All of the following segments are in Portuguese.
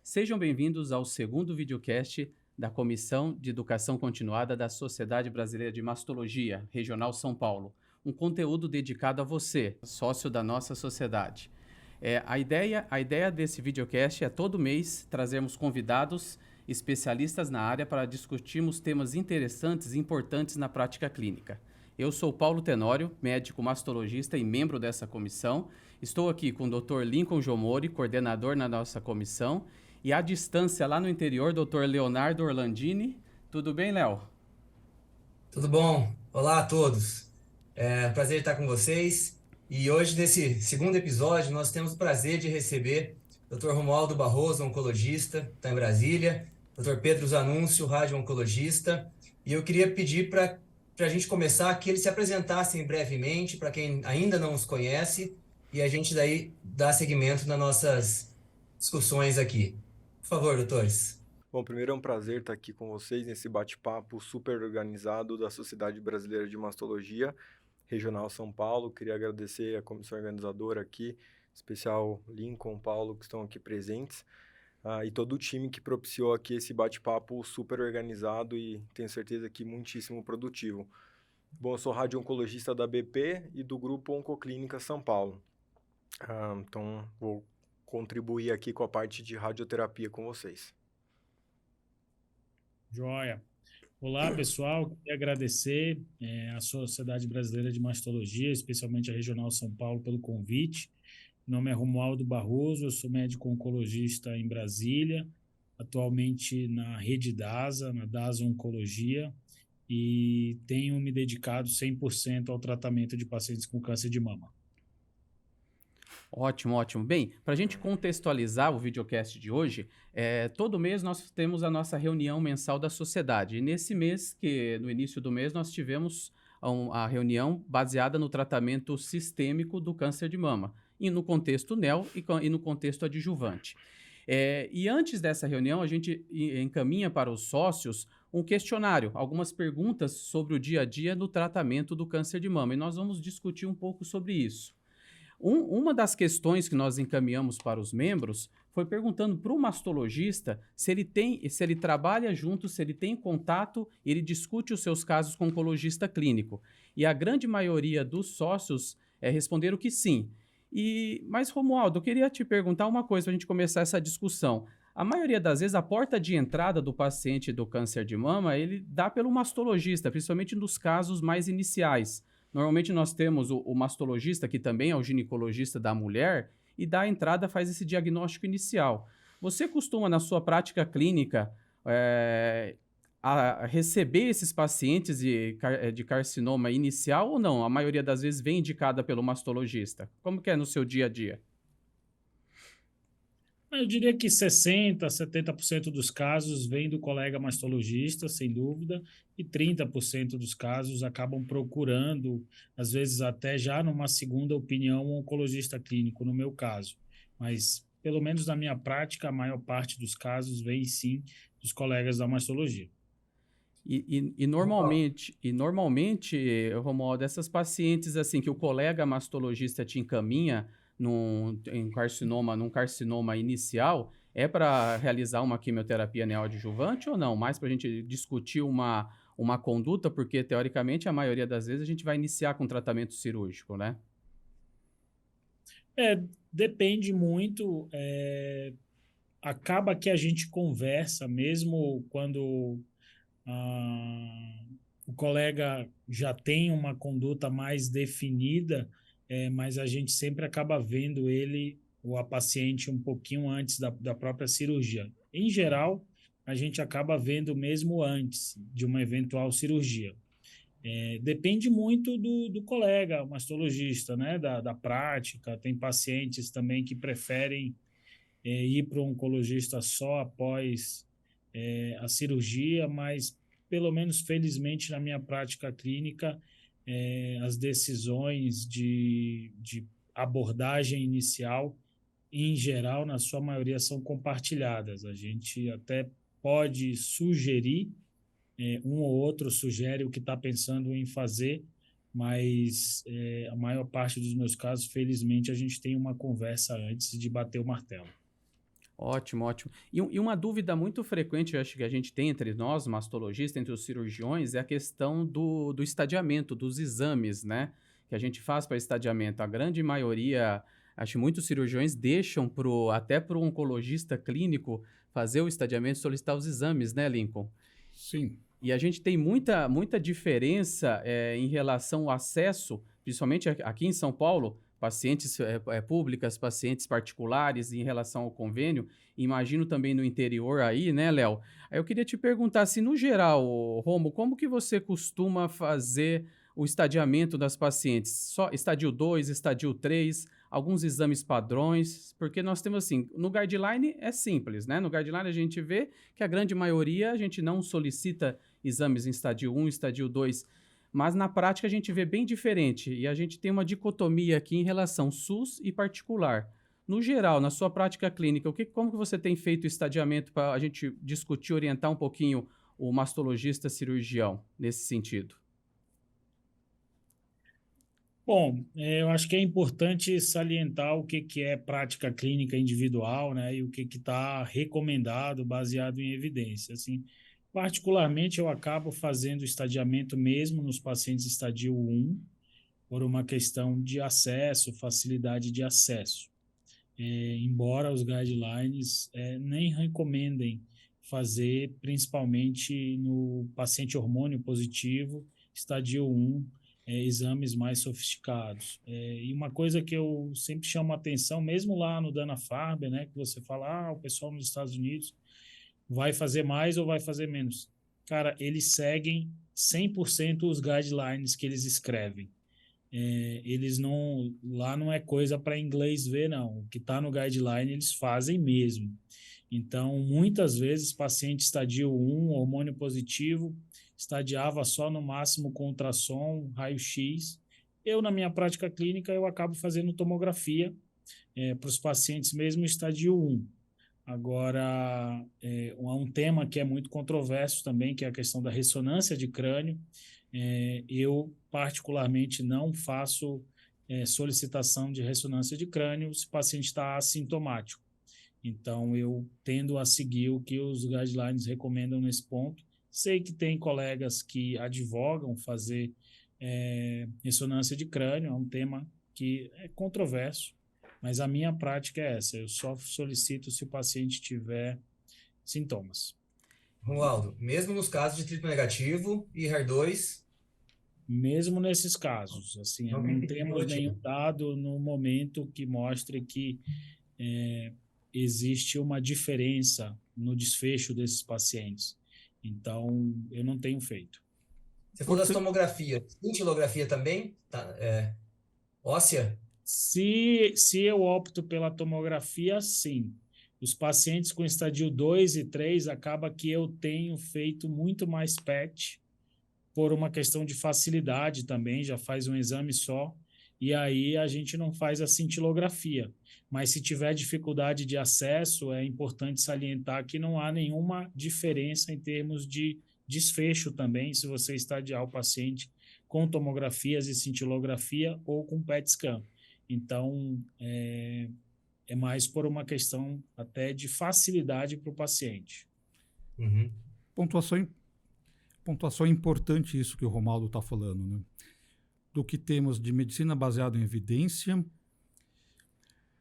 Sejam bem-vindos ao segundo videocast da Comissão de Educação Continuada da Sociedade Brasileira de Mastologia, Regional São Paulo. Um conteúdo dedicado a você, sócio da nossa sociedade. A ideia desse videocast é todo mês trazermos convidados especialistas na área para discutirmos temas interessantes e importantes na prática clínica. Eu sou Paulo Tenório, médico mastologista e membro dessa comissão. Estou aqui com o Dr. Lincoln Jomori, coordenador na nossa comissão, e à distância, lá no interior, Dr. Leonardo Orlandini. Tudo bem, Léo? Tudo bom? Olá a todos. É um prazer estar com vocês. E hoje, nesse segundo episódio, nós temos o prazer de receber o Dr. Romualdo Barroso, oncologista, está em Brasília, Dr. Pedro Zanúncio, radio-oncologista. E eu queria pedir para a gente começar que eles se apresentassem brevemente, para quem ainda não os conhece, e a gente daí dá seguimento nas nossas discussões aqui. Por favor, doutores. Bom, primeiro é um prazer estar aqui com vocês nesse bate-papo super organizado da Sociedade Brasileira de Mastologia, Regional São Paulo. Queria agradecer a comissão organizadora aqui, em especial Lincoln, Paulo, que estão aqui presentes, e todo o time que propiciou aqui esse bate-papo super organizado e tenho certeza que muitíssimo produtivo. Bom, eu sou radio-oncologista da BP e do Grupo Oncoclínica São Paulo. Então, vou contribuir aqui com a parte de radioterapia com vocês. Joia. Olá, pessoal. Queria agradecer à Sociedade Brasileira de Mastologia, especialmente a Regional São Paulo, pelo convite. Meu nome é Romualdo Barroso, eu sou médico oncologista em Brasília, atualmente na rede DASA, na DASA Oncologia, e tenho me dedicado 100% ao tratamento de pacientes com câncer de mama. Ótimo, ótimo. Bem, para a gente contextualizar o videocast de hoje, todo mês nós temos a nossa reunião mensal da sociedade. E nesse mês, no início do mês, nós tivemos a reunião baseada no tratamento sistêmico do câncer de mama, e no contexto neo e no contexto adjuvante. E antes dessa reunião, a gente encaminha para os sócios um questionário, algumas perguntas sobre o dia a dia no tratamento do câncer de mama. E nós vamos discutir um pouco sobre isso. Uma das questões que nós encaminhamos para os membros foi perguntando para o mastologista se ele trabalha junto, se ele tem contato, ele discute os seus casos com o oncologista clínico. E a grande maioria dos sócios responderam que sim. Mas, Romualdo, eu queria te perguntar uma coisa para a gente começar essa discussão. A maioria das vezes, a porta de entrada do paciente do câncer de mama, ele dá pelo mastologista, principalmente nos casos mais iniciais. Normalmente nós temos o mastologista, que também é o ginecologista da mulher, e da entrada faz esse diagnóstico inicial. Você costuma, na sua prática clínica, a receber esses pacientes de carcinoma inicial ou não? A maioria das vezes vem indicada pelo mastologista. Como que é no seu dia a dia? Eu diria que 60%, 70% dos casos vem do colega mastologista, sem dúvida, e 30% dos casos acabam procurando, às vezes até já numa segunda opinião, um oncologista clínico, no meu caso. Mas, pelo menos na minha prática, a maior parte dos casos vem sim dos colegas da mastologia. Normalmente, Romualdo, essas pacientes assim que o colega mastologista te encaminha num carcinoma inicial, é para realizar uma quimioterapia neoadjuvante ou não? Mais para a gente discutir uma conduta, porque teoricamente a maioria das vezes a gente vai iniciar com tratamento cirúrgico, né? Depende muito. Acaba que a gente conversa, mesmo quando o colega já tem uma conduta mais definida, mas a gente sempre acaba vendo ele ou a paciente um pouquinho antes da própria cirurgia. Em geral, a gente acaba vendo mesmo antes de uma eventual cirurgia. Depende muito do colega mastologista, né? Da prática. Tem pacientes também que preferem ir para um oncologista só após a cirurgia, mas pelo menos felizmente na minha prática clínica, as decisões de abordagem inicial, em geral, na sua maioria, são compartilhadas. A gente até pode sugerir, um ou outro sugere o que está pensando em fazer, mas a maior parte dos meus casos, felizmente, a gente tem uma conversa antes de bater o martelo. Ótimo, ótimo. E uma dúvida muito frequente, eu acho que a gente tem entre nós, mastologistas, entre os cirurgiões, é a questão do estadiamento, dos exames, né? Que a gente faz para estadiamento. A grande maioria, acho que muitos cirurgiões deixam até para o oncologista clínico fazer o estadiamento e solicitar os exames, né, Lincoln? Sim. E a gente tem muita diferença em relação ao acesso, principalmente aqui em São Paulo, pacientes públicas, pacientes particulares em relação ao convênio. Imagino também no interior aí, né, Léo? Aí eu queria te perguntar se, no geral, Romo, como que você costuma fazer o estadiamento das pacientes? Só estadio 2, estadio 3, alguns exames padrões? Porque nós temos assim, no guideline é simples, né? No guideline a gente vê que a grande maioria a gente não solicita exames em estadio 1, estadio 2, mas na prática a gente vê bem diferente e a gente tem uma dicotomia aqui em relação SUS e particular. No geral, na sua prática clínica, como que você tem feito o estadiamento para a gente discutir, orientar um pouquinho o mastologista cirurgião nesse sentido? Bom, eu acho que é importante salientar o que é prática clínica individual, né, e o que está recomendado baseado em evidência. Assim, particularmente, eu acabo fazendo estadiamento mesmo nos pacientes estadio 1, por uma questão de acesso, facilidade de acesso. Embora os guidelines nem recomendem fazer, principalmente no paciente hormônio positivo, estadio 1, exames mais sofisticados. E uma coisa que eu sempre chamo a atenção, mesmo lá no Dana-Farber, né, que você fala, o pessoal nos Estados Unidos vai fazer mais ou vai fazer menos. Cara, eles seguem 100% os guidelines que eles escrevem. Eles não, lá não é coisa para inglês ver, não. O que está no guideline eles fazem mesmo. Então, muitas vezes, paciente estadio 1, hormônio positivo, estadiava só no máximo com ultrassom, raio-x. Eu, na minha prática clínica, eu acabo fazendo tomografia para os pacientes mesmo estadio 1. Agora, há um tema que é muito controverso também, que é a questão da ressonância de crânio. Eu, particularmente, não faço solicitação de ressonância de crânio se o paciente está assintomático. Então, eu tendo a seguir o que os guidelines recomendam nesse ponto. Sei que tem colegas que advogam fazer ressonância de crânio, é um tema que é controverso, mas a minha prática é essa, eu só solicito se o paciente tiver sintomas. Romualdo, mesmo nos casos de triplo negativo e HER2, Mesmo nesses casos, assim, não não tem temos nenhum dado no momento que mostre que existe uma diferença no desfecho desses pacientes. Então, eu não tenho feito. Você falou das tomografias, cintilografia também? Tá, óssea? Se eu opto pela tomografia, sim. Os pacientes com estadio 2 e 3, acaba que eu tenho feito muito mais PET, por uma questão de facilidade também, já faz um exame só, e aí a gente não faz a cintilografia. Mas se tiver dificuldade de acesso, é importante salientar que não há nenhuma diferença em termos de desfecho também, se você estadiar o paciente com tomografias e cintilografia ou com PET scan. Então, é mais por uma questão até de facilidade para o paciente. Uhum. Pontuação importante isso que o Romualdo está falando, né? Do que temos de medicina baseada em evidência,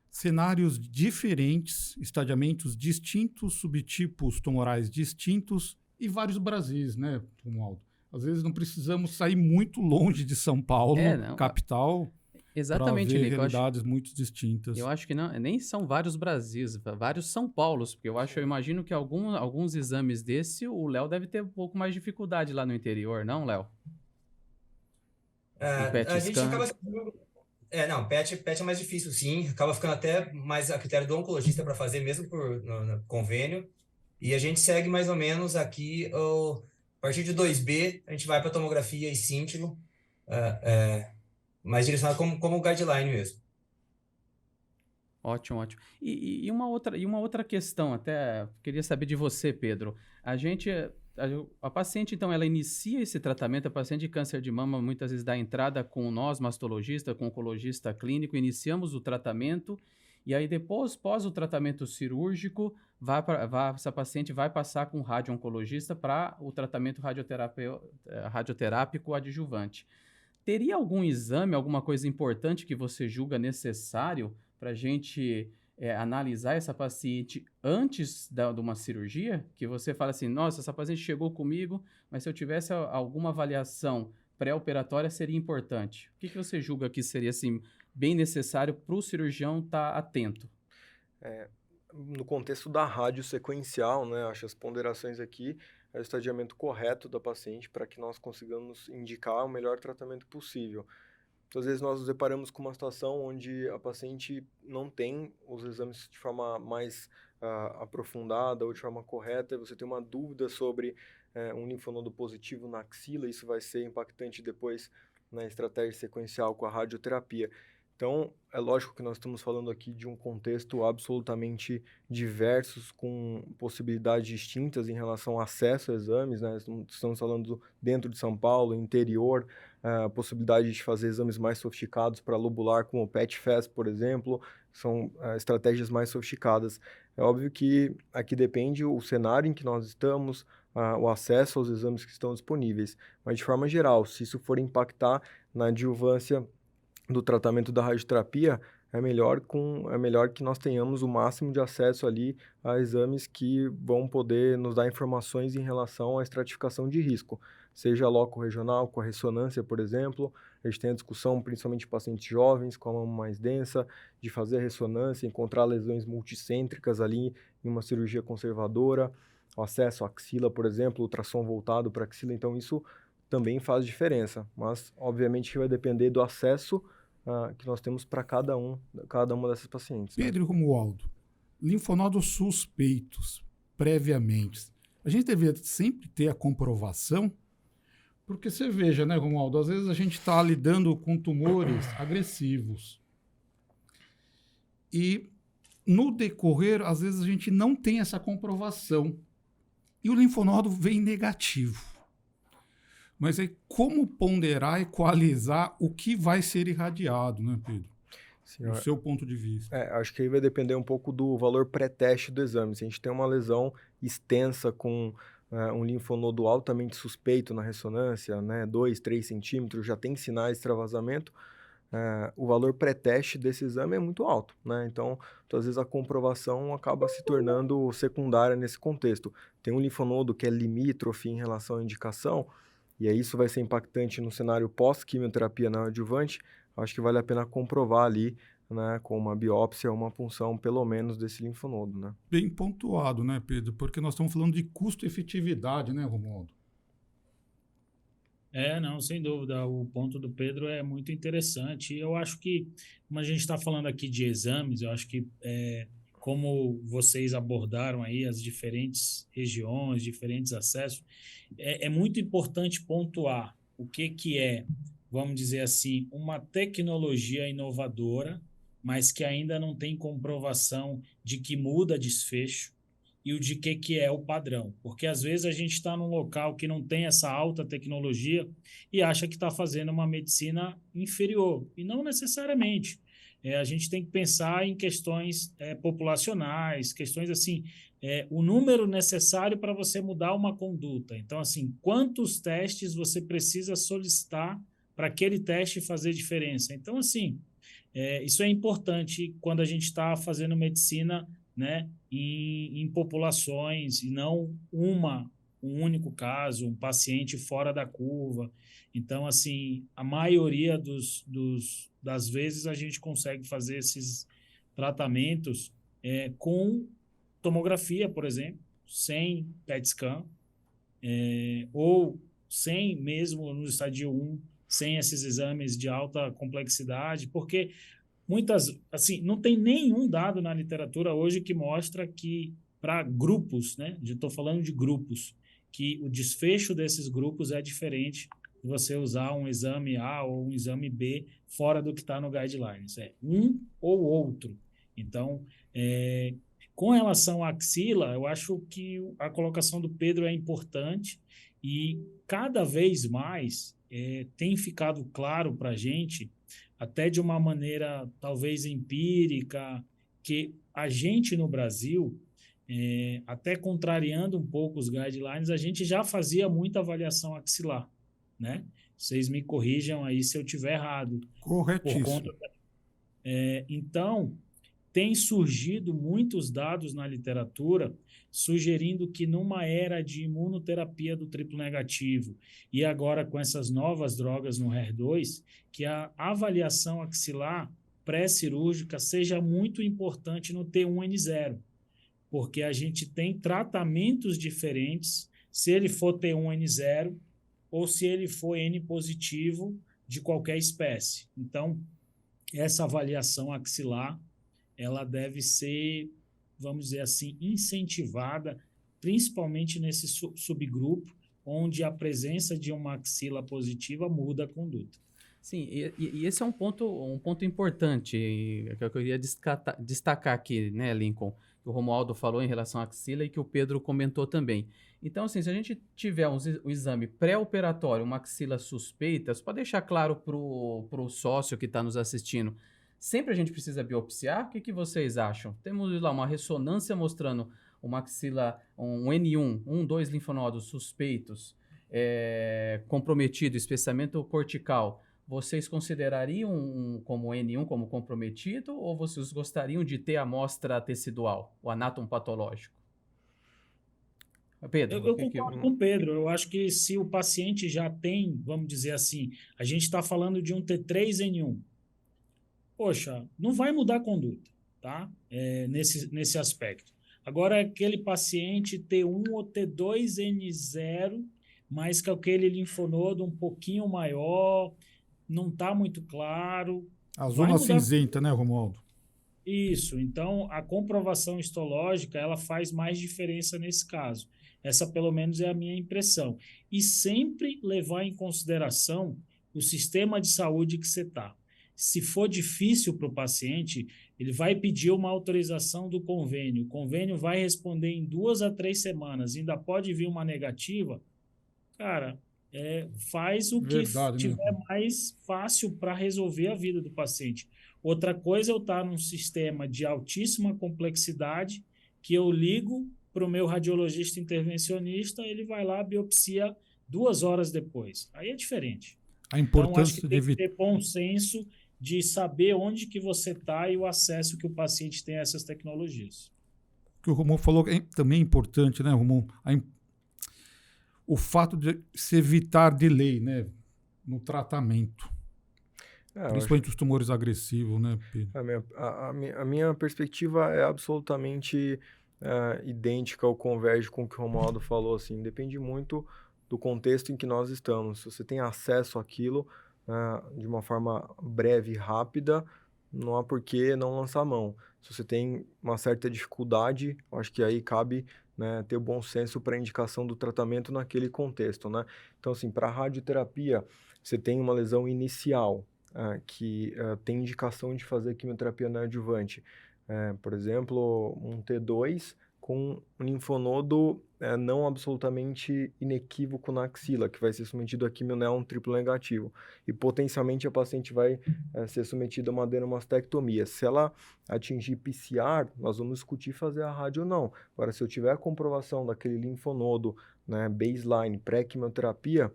cenários diferentes, estadiamentos distintos, subtipos tumorais distintos e vários Brasis, né, Romualdo? Às vezes não precisamos sair muito longe de São Paulo, capital, exatamente, para ver Nico, realidades muito distintas. Eu acho que não, nem são vários Brasis, vários São Paulos, porque eu imagino que alguns exames desse, o Léo deve ter um pouco mais de dificuldade lá no interior, não, Léo? A gente acaba... não, PET é mais difícil, sim. Acaba ficando até mais a critério do oncologista para fazer, mesmo no convênio. E a gente segue mais ou menos aqui, a partir de 2B, a gente vai para tomografia e cíntilo, mais direcionado como guideline mesmo. Ótimo, ótimo. E uma outra questão, até queria saber de você, Pedro. A paciente, então, ela inicia esse tratamento, a paciente de câncer de mama muitas vezes dá entrada com nós, mastologista, com oncologista clínico, iniciamos o tratamento E aí depois, pós o tratamento cirúrgico, essa paciente vai passar com o radio-oncologista para o tratamento radioterápico adjuvante. Teria algum exame, alguma coisa importante que você julga necessário para a gente analisar essa paciente antes de uma cirurgia? Que você fala assim, nossa, essa paciente chegou comigo, mas se eu tivesse alguma avaliação pré-operatória seria importante. O que você julga que seria assim, bem necessário para o cirurgião estar atento? No contexto da rádio sequencial, né, acho as ponderações aqui é o estadiamento correto da paciente para que nós consigamos indicar o melhor tratamento possível. Então, às vezes nós nos deparamos com uma situação onde a paciente não tem os exames de forma mais aprofundada ou de forma correta, e você tem uma dúvida sobre um linfonodo positivo na axila, isso vai ser impactante depois na estratégia sequencial com a radioterapia. Então, é lógico que nós estamos falando aqui de um contexto absolutamente diverso, com possibilidades distintas em relação ao acesso a exames, né? Estamos falando dentro de São Paulo, interior, a possibilidade de fazer exames mais sofisticados para lobular, como o PET-FAST, por exemplo, são estratégias mais sofisticadas. É óbvio que aqui depende o cenário em que nós estamos, o acesso aos exames que estão disponíveis, mas de forma geral, se isso for impactar na adjuvância do tratamento da radioterapia, é melhor que nós tenhamos o máximo de acesso ali a exames que vão poder nos dar informações em relação à estratificação de risco, seja loco-regional, com a ressonância, por exemplo. A gente tem a discussão, principalmente de pacientes jovens, com a mama mais densa, de fazer a ressonância, encontrar lesões multicêntricas ali em uma cirurgia conservadora, o acesso à axila, por exemplo, ultrassom voltado para a axila, então isso também faz diferença, mas obviamente que vai depender do acesso que nós temos para cada uma dessas pacientes. Pedro e Romualdo, linfonodos suspeitos previamente, a gente deveria sempre ter a comprovação, porque você veja, né, Romualdo, às vezes a gente está lidando com tumores agressivos e no decorrer, às vezes a gente não tem essa comprovação e o linfonodo vem negativo. Mas aí como ponderar, equalizar o que vai ser irradiado, né, Pedro? Sim, do seu ponto de vista. Acho que aí vai depender um pouco do valor pré-teste do exame. Se a gente tem uma lesão extensa com um linfonodo altamente suspeito na ressonância, né, 2, 3 centímetros, já tem sinais de extravasamento, o valor pré-teste desse exame é muito alto, né? Então, às vezes a comprovação acaba se tornando secundária nesse contexto. Tem um linfonodo que é limítrofe em relação à indicação, e aí isso vai ser impactante no cenário pós-quimioterapia na adjuvante. Acho que vale a pena comprovar ali, né, com uma biópsia, uma punção, pelo menos, desse linfonodo, né? Bem pontuado, né, Pedro? Porque nós estamos falando de custo-efetividade, né, Romualdo? Não, sem dúvida. O ponto do Pedro é muito interessante. Eu acho que, como a gente está falando aqui de exames, eu acho que como vocês abordaram aí as diferentes regiões, diferentes acessos, é muito importante pontuar o que é, vamos dizer assim, uma tecnologia inovadora, mas que ainda não tem comprovação de que muda desfecho e o de que é o padrão. Porque às vezes a gente está num local que não tem essa alta tecnologia e acha que está fazendo uma medicina inferior, e não necessariamente. A gente tem que pensar em questões populacionais, questões assim, o número necessário para você mudar uma conduta. Então, assim, quantos testes você precisa solicitar para aquele teste fazer diferença? Então, assim, isso é importante quando a gente está fazendo medicina, né, em populações e não um único caso, um paciente fora da curva. Então, assim, a maioria das vezes a gente consegue fazer esses tratamentos com tomografia, por exemplo, sem PET scan, ou sem, mesmo no estádio 1, sem esses exames de alta complexidade, porque assim, não tem nenhum dado na literatura hoje que mostra que para grupos, né, estou falando de grupos, que o desfecho desses grupos é diferente de você usar um exame A ou um exame B fora do que está no guidelines. É um ou outro. Então, com relação à axila, eu acho que a colocação do Pedro é importante e cada vez mais tem ficado claro para a gente, até de uma maneira talvez empírica, que a gente no Brasil, até contrariando um pouco os guidelines, a gente já fazia muita avaliação axilar, né? Vocês me corrijam aí se eu estiver errado. Corretíssimo. Então, tem surgido muitos dados na literatura sugerindo que numa era de imunoterapia do triplo negativo e agora com essas novas drogas no HER2, que a avaliação axilar pré-cirúrgica seja muito importante no T1N0, porque a gente tem tratamentos diferentes se ele for T1N0 ou se ele for N positivo de qualquer espécie. Então, essa avaliação axilar, ela deve ser, vamos dizer assim, incentivada, principalmente nesse subgrupo, onde a presença de uma axila positiva muda a conduta. Sim, e esse é um ponto importante que eu queria destacar aqui, né, Lincoln, que o Romualdo falou em relação à axila e que o Pedro comentou também. Então, assim, se a gente tiver um exame pré-operatório, uma axila suspeita, só para deixar claro para o sócio que está nos assistindo, sempre a gente precisa biopsiar? O que vocês acham? Temos lá uma ressonância mostrando uma axila, um N1, 2 linfonodos suspeitos, comprometido, espessamento cortical. Vocês considerariam como N1 como comprometido ou vocês gostariam de ter a amostra tecidual, o anátomo patológico? Pedro, eu concordo com o Pedro. Eu acho que se o paciente já tem, vamos dizer assim, a gente está falando de um T3N1, poxa, não vai mudar a conduta, tá? Nesse aspecto. Agora, aquele paciente T1 ou T2N0, mas com aquele linfonodo um pouquinho maior, não está muito claro. A zona cinzenta, né, Romualdo? Isso. Então, a comprovação histológica, ela faz mais diferença nesse caso. Essa, pelo menos, é a minha impressão. E sempre levar em consideração o sistema de saúde que você está. Se for difícil para o paciente, ele vai pedir uma autorização do convênio. O convênio vai responder em 2 a 3 semanas. Ainda pode vir uma negativa. Cara, faz o que tiver mais fácil para resolver a vida do paciente. Outra coisa é eu estar num sistema de altíssima complexidade que eu ligo para o meu radiologista intervencionista, ele vai lá, biopsia 2 horas depois. Aí é diferente. A importância então, acho que tem que ter bom senso de saber onde que você está e o acesso que o paciente tem a essas tecnologias. O que o Romualdo falou também é importante, né, Romualdo? O fato de se evitar delay, né, no tratamento. Principalmente os tumores agressivos, né, Pedro? A minha perspectiva é absolutamente idêntica ou converge com o que o Romualdo falou. Assim, depende muito do contexto em que nós estamos. Se você tem acesso àquilo de uma forma breve e rápida, não há por que não lançar a mão. Se você tem uma certa dificuldade, acho que aí cabe, né, ter o bom senso para a indicação do tratamento naquele contexto, né? Então, assim, para a radioterapia, você tem uma lesão inicial, que tem indicação de fazer quimioterapia neoadjuvante. Por exemplo, um T2 com um linfonodo não absolutamente inequívoco na axila, que vai ser submetido a quimionel triplo negativo. E potencialmente a paciente vai ser submetida a uma adenomastectomia. Se ela atingir PCR, nós vamos discutir fazer a rádio ou não. Agora, se eu tiver a comprovação daquele linfonodo, né, baseline, pré-quimioterapia,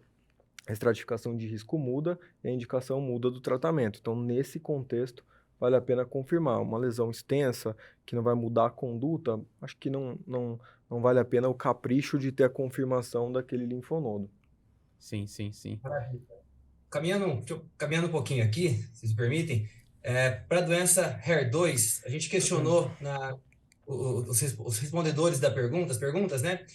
a estratificação de risco muda e a indicação muda do tratamento. Então, nesse contexto, vale a pena confirmar. Uma lesão extensa, que não vai mudar a conduta, acho que não vale a pena o capricho de ter a confirmação daquele linfonodo. Sim. Maravilha. Caminhando um pouquinho aqui, se me permitem, para a doença HER2, a gente questionou os respondedores das perguntas, né?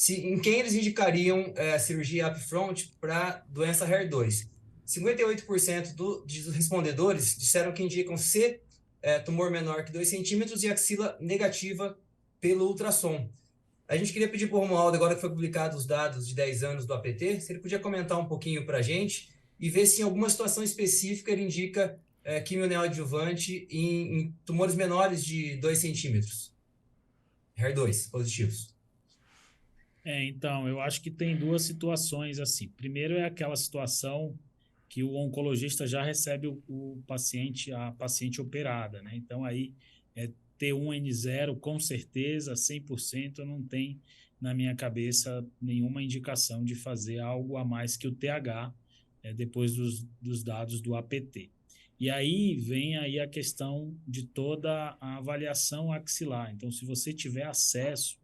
Em quem eles indicariam cirurgia upfront para doença HER2. 58% dos respondedores disseram que indicam ser tumor menor que 2 centímetros e axila negativa pelo ultrassom. A gente queria pedir para o Romualdo, agora que foi publicado os dados de 10 anos do APT, se ele podia comentar um pouquinho para a gente e ver se em alguma situação específica ele indica quimio neoadjuvante em tumores menores de 2 centímetros. HER2 positivos. Então, eu acho que tem 2 situações assim. Primeiro é aquela situação que o oncologista já recebe a paciente operada, né? Então, aí T1N0, com certeza, 100%, não tem na minha cabeça nenhuma indicação de fazer algo a mais que o TH, depois dos dados do APT. E aí vem aí a questão de toda a avaliação axilar. Então, se você tiver acesso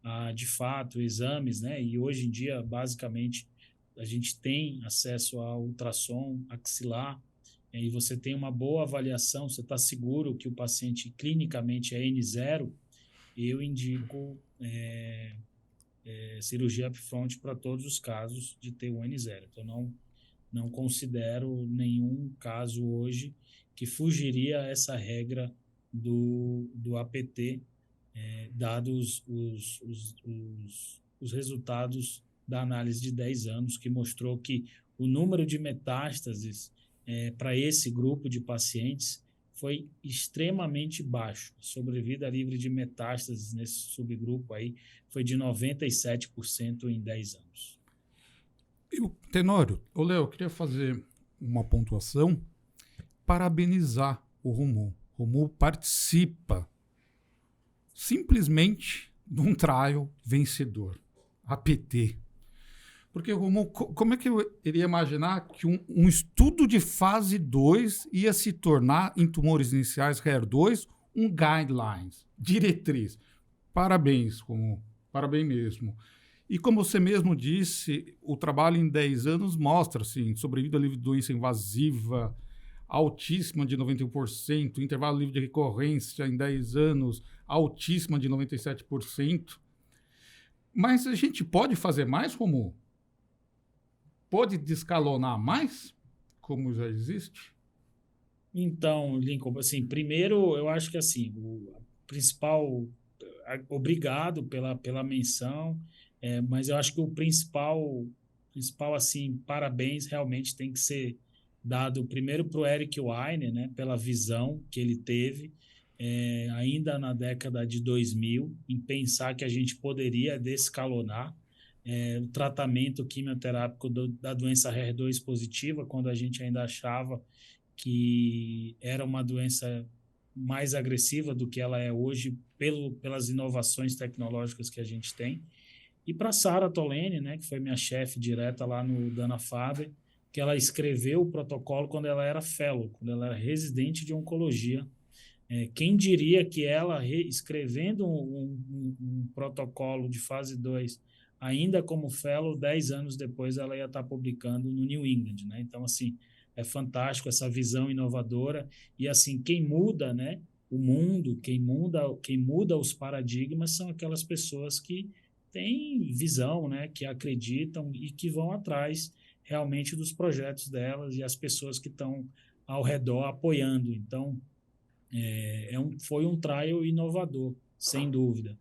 a, de fato, exames, né? E hoje em dia, basicamente, a gente tem acesso a ultrassom axilar, e você tem uma boa avaliação, você está seguro que o paciente clinicamente é N0, eu indico cirurgia upfront para todos os casos de T1N0. Então, não considero nenhum caso hoje que fugiria a essa regra do APT, dados os resultados da análise de 10 anos, que mostrou que o número de metástases para esse grupo de pacientes foi extremamente baixo. A sobrevida livre de metástases nesse subgrupo aí foi de 97% em 10 anos. Tenório, Léo, eu queria fazer uma pontuação, parabenizar o Romu. O Romu participa simplesmente de um trial vencedor, APT. Porque, Romu, como é que eu iria imaginar que um estudo de fase 2 ia se tornar, em tumores iniciais HER2, um guidelines, diretriz? Parabéns, Romu, parabéns mesmo. E como você mesmo disse, o trabalho em 10 anos mostra, assim, sobrevida livre de doença invasiva altíssima de 91%, intervalo livre de recorrência em 10 anos altíssima de 97%. Mas a gente pode fazer mais, Romu? Pode descalonar mais, como já existe? Então, Lincoln, assim, primeiro, eu acho que assim, o principal, obrigado pela menção, mas eu acho que o principal assim, parabéns realmente tem que ser dado primeiro para o Eric Weiner, né, pela visão que ele teve, ainda na década de 2000, em pensar que a gente poderia descalonar o tratamento quimioterápico da doença HER2 positiva, quando a gente ainda achava que era uma doença mais agressiva do que ela é hoje, pelas inovações tecnológicas que a gente tem. E para Sara Tolene, né, que foi minha chefe direta lá no Dana-Farber, que ela escreveu o protocolo quando ela era fellow, quando ela era residente de oncologia. Quem diria que ela, escrevendo um protocolo de fase 2, ainda como fellow, 10 anos depois ela ia estar publicando no New England, né? Então, assim, é fantástico essa visão inovadora. E, assim, quem muda, né, o mundo, quem muda os paradigmas são aquelas pessoas que têm visão, né, que acreditam e que vão atrás realmente dos projetos delas e as pessoas que estão ao redor apoiando. Então, foi um trial inovador, sem dúvida.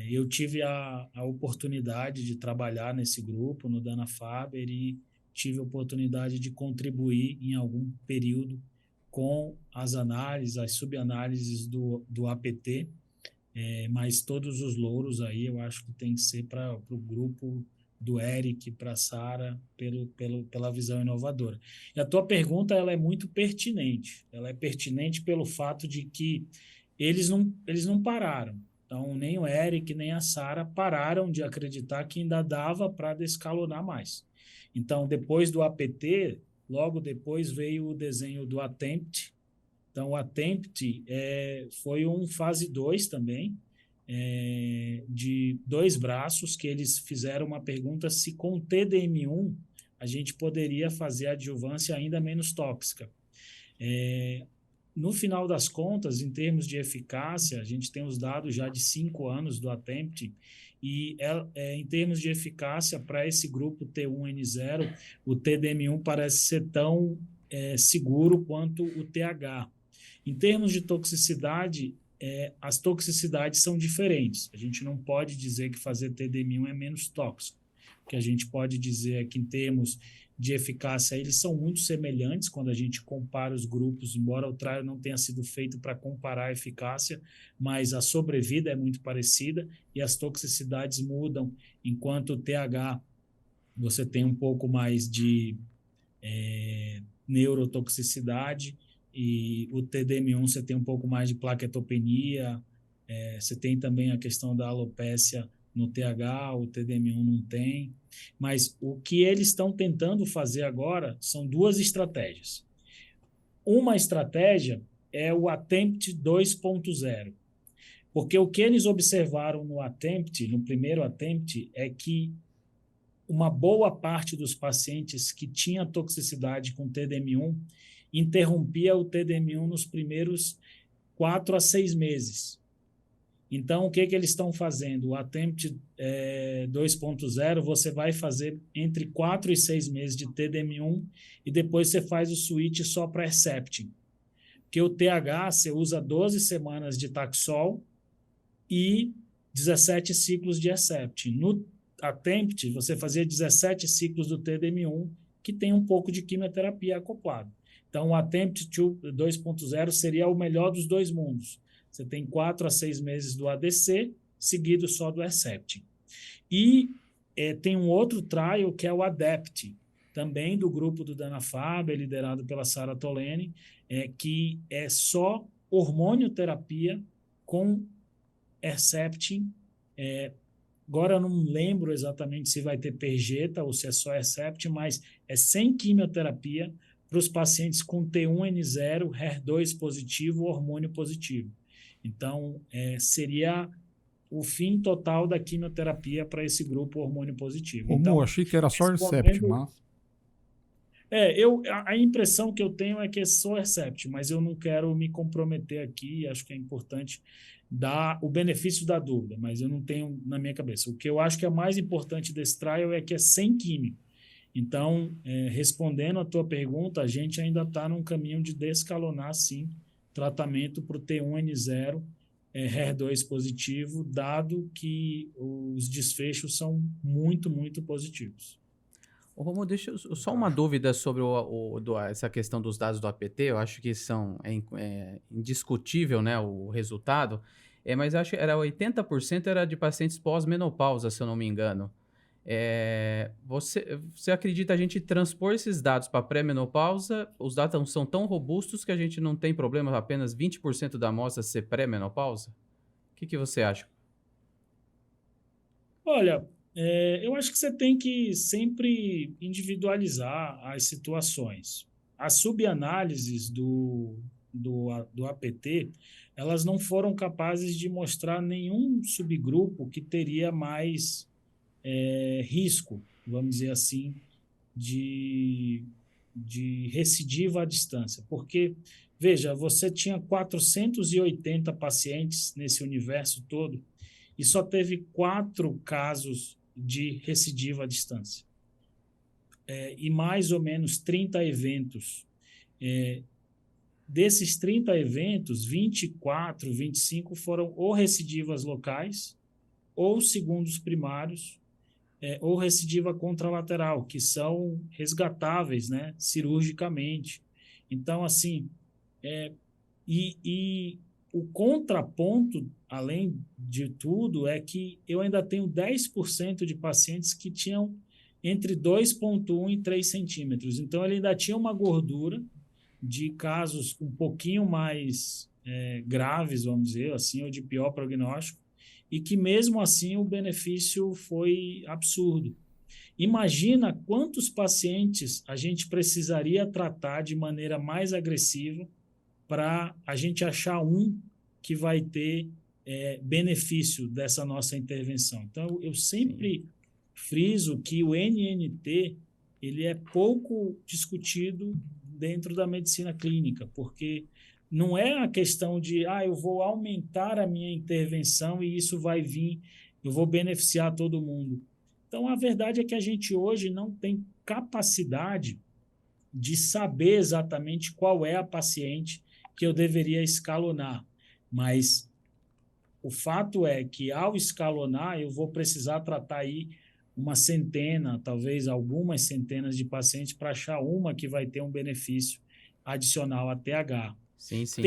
Eu tive a oportunidade de trabalhar nesse grupo, no Dana-Farber, e tive a oportunidade de contribuir em algum período com as análises, as subanálises do APT, mas todos os louros aí eu acho que tem que ser para o grupo do Eric, para a Sara, pela visão inovadora. E a tua pergunta ela é muito pertinente. Ela é pertinente pelo fato de que eles não pararam. Então, nem o Eric, nem a Sara pararam de acreditar que ainda dava para descalonar mais. Então, depois do APT, logo depois veio o desenho do ATTEMPT. Então, o ATTEMPT foi um fase 2 também, de 2 braços, que eles fizeram uma pergunta se com o TDM1 a gente poderia fazer a adjuvância ainda menos tóxica. No final das contas, em termos de eficácia, a gente tem os dados já de 5 anos do ATTEMPT, e em termos de eficácia, para esse grupo T1N0, o TDM1 parece ser tão seguro quanto o TH. Em termos de toxicidade, as toxicidades são diferentes. A gente não pode dizer que fazer TDM1 é menos tóxico. O que a gente pode dizer é que, em termos de eficácia, eles são muito semelhantes quando a gente compara os grupos, embora o trial não tenha sido feito para comparar a eficácia, mas a sobrevida é muito parecida e as toxicidades mudam, enquanto o TH você tem um pouco mais de neurotoxicidade, E o TDM1 você tem um pouco mais de plaquetopenia, você tem também a questão da alopécia no TH, o TDM1 não tem. Mas o que eles estão tentando fazer agora são 2 estratégias. Uma estratégia é o Attempt 2.0, porque o que eles observaram no primeiro Attempt, é que uma boa parte dos pacientes que tinha toxicidade com TDM1 interrompia o TDM1 nos primeiros 4 a 6 meses. Então, o que eles estão fazendo? O Attempt 2.0, você vai fazer entre 4 e 6 meses de TDM1 e depois você faz o switch só para Herceptin. Porque o TH, você usa 12 semanas de Taxol e 17 ciclos de Herceptin. No Attempt, você fazia 17 ciclos do TDM1, que tem um pouco de quimioterapia acoplado. Então, o Attempt 2.0 seria o melhor dos 2 mundos. Você tem 4 a 6 meses do ADC, seguido só do Herceptin. E tem um outro trial, que é o ADEPT, também do grupo do Dana-Farber, liderado pela Sarah Tolene, que é só hormonioterapia com Herceptin. Agora eu não lembro exatamente se vai ter Perjeta ou se é só Herceptin, mas é sem quimioterapia para os pacientes com T1N0, HER2 positivo, hormônio positivo. Então, seria o fim total da quimioterapia para esse grupo hormônio positivo. Então, achei que era só Herceptin, mas... A impressão que eu tenho é que é só Herceptin, mas eu não quero me comprometer aqui, acho que é importante dar o benefício da dúvida, mas eu não tenho na minha cabeça. O que eu acho que é mais importante desse trial é que é sem químio. Então, respondendo a tua pergunta, a gente ainda está num caminho de descalonar, sim, tratamento para o T1N0, HER2 positivo, dado que os desfechos são muito, muito positivos. Ô, Romulo, deixa eu, só uma dúvida sobre essa questão dos dados do APT. Eu acho que é indiscutível, né, o resultado, mas eu acho que era 80% era de pacientes pós-menopausa, se eu não me engano. Você acredita a gente transpor esses dados para pré-menopausa? Os dados são tão robustos que a gente não tem problema apenas 20% da amostra ser pré-menopausa? O que você acha? Olha, eu acho que você tem que sempre individualizar as situações. As subanálises do APT, elas não foram capazes de mostrar nenhum subgrupo que teria mais risco, vamos dizer assim, de recidiva à distância. Porque, veja, você tinha 480 pacientes nesse universo todo e só teve 4 casos de recidiva à distância. E mais ou menos 30 eventos. Desses 30 eventos, 24, 25 foram ou recidivas locais, ou segundos primários, ou recidiva contralateral, que são resgatáveis, né, cirurgicamente. Então, assim, o contraponto, além de tudo, é que eu ainda tenho 10% de pacientes que tinham entre 2,1 e 3 centímetros. Então, ele ainda tinha uma gordura de casos um pouquinho mais graves, vamos dizer assim, ou de pior prognóstico, e que mesmo assim o benefício foi absurdo. Imagina quantos pacientes a gente precisaria tratar de maneira mais agressiva para a gente achar um que vai ter benefício dessa nossa intervenção. Então, eu sempre friso que o NNT ele é pouco discutido dentro da medicina clínica, porque não é a questão de eu vou aumentar a minha intervenção e isso vai vir, eu vou beneficiar todo mundo. Então, a verdade é que a gente hoje não tem capacidade de saber exatamente qual é a paciente que eu deveria escalonar, mas o fato é que ao escalonar eu vou precisar tratar aí uma centena, talvez algumas centenas de pacientes para achar uma que vai ter um benefício adicional a TH. Sim, sim.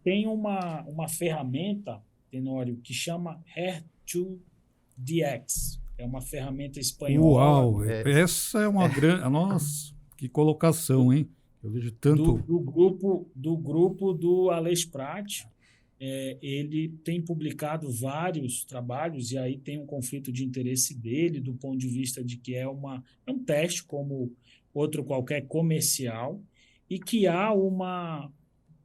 Tem uma ferramenta, Tenório, que chama HER2DX. É uma ferramenta espanhola. Uau, essa é uma grande... Nossa, que colocação, hein? Eu vejo tanto... Do grupo do Alex Prat, ele tem publicado vários trabalhos, e aí tem um conflito de interesse dele, do ponto de vista de que é um teste como outro qualquer comercial, e que há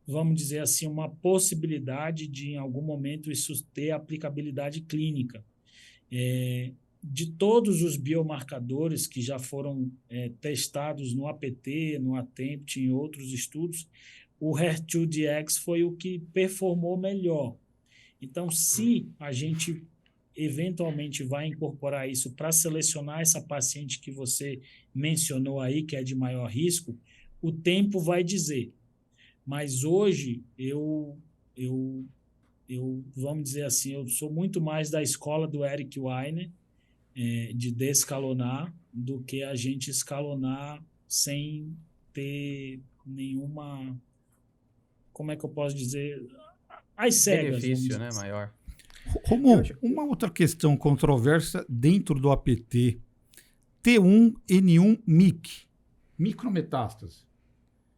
vamos dizer assim, uma possibilidade de, em algum momento, isso ter aplicabilidade clínica. De todos os biomarcadores que já foram testados no APT, no ATTEMPT, em outros estudos, o HER2-DX foi o que performou melhor. Então, se a gente eventualmente vai incorporar isso para selecionar essa paciente que você mencionou aí, que é de maior risco, o tempo vai dizer. Mas hoje, vamos dizer assim, eu sou muito mais da escola do Eric Weiner, de descalonar, do que a gente escalonar sem ter nenhuma, como é que eu posso dizer, as cegas. Benefício, né, maior. Romulo, uma outra questão controversa dentro do APT, T1N1-MYC, micrometástase.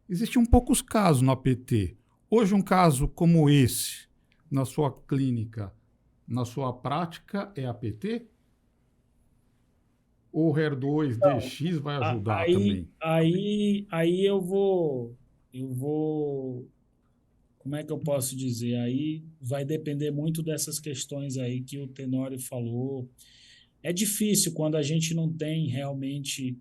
Existiam poucos casos no APT. Hoje um caso como esse, na sua clínica, na sua prática, é APT? Ou HER2-DX vai ajudar também? Aí eu vou, como é que eu posso dizer? Aí vai depender muito dessas questões aí que o Tenório falou. É difícil quando a gente não tem realmente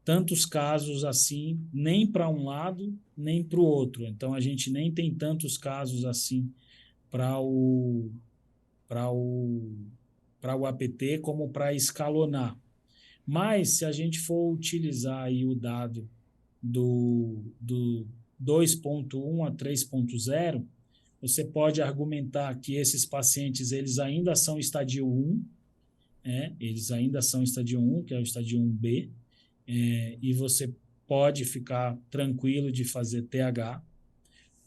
tantos casos assim, nem para um lado, nem para o outro. Então, a gente nem tem tantos casos assim para o APT como para escalonar. Mas, se a gente for utilizar aí o dado do 2.1 a 3.0, você pode argumentar que esses pacientes eles ainda são estadio 1, eles ainda são estadio 1, que é o estadio 1B, e você pode ficar tranquilo de fazer TH,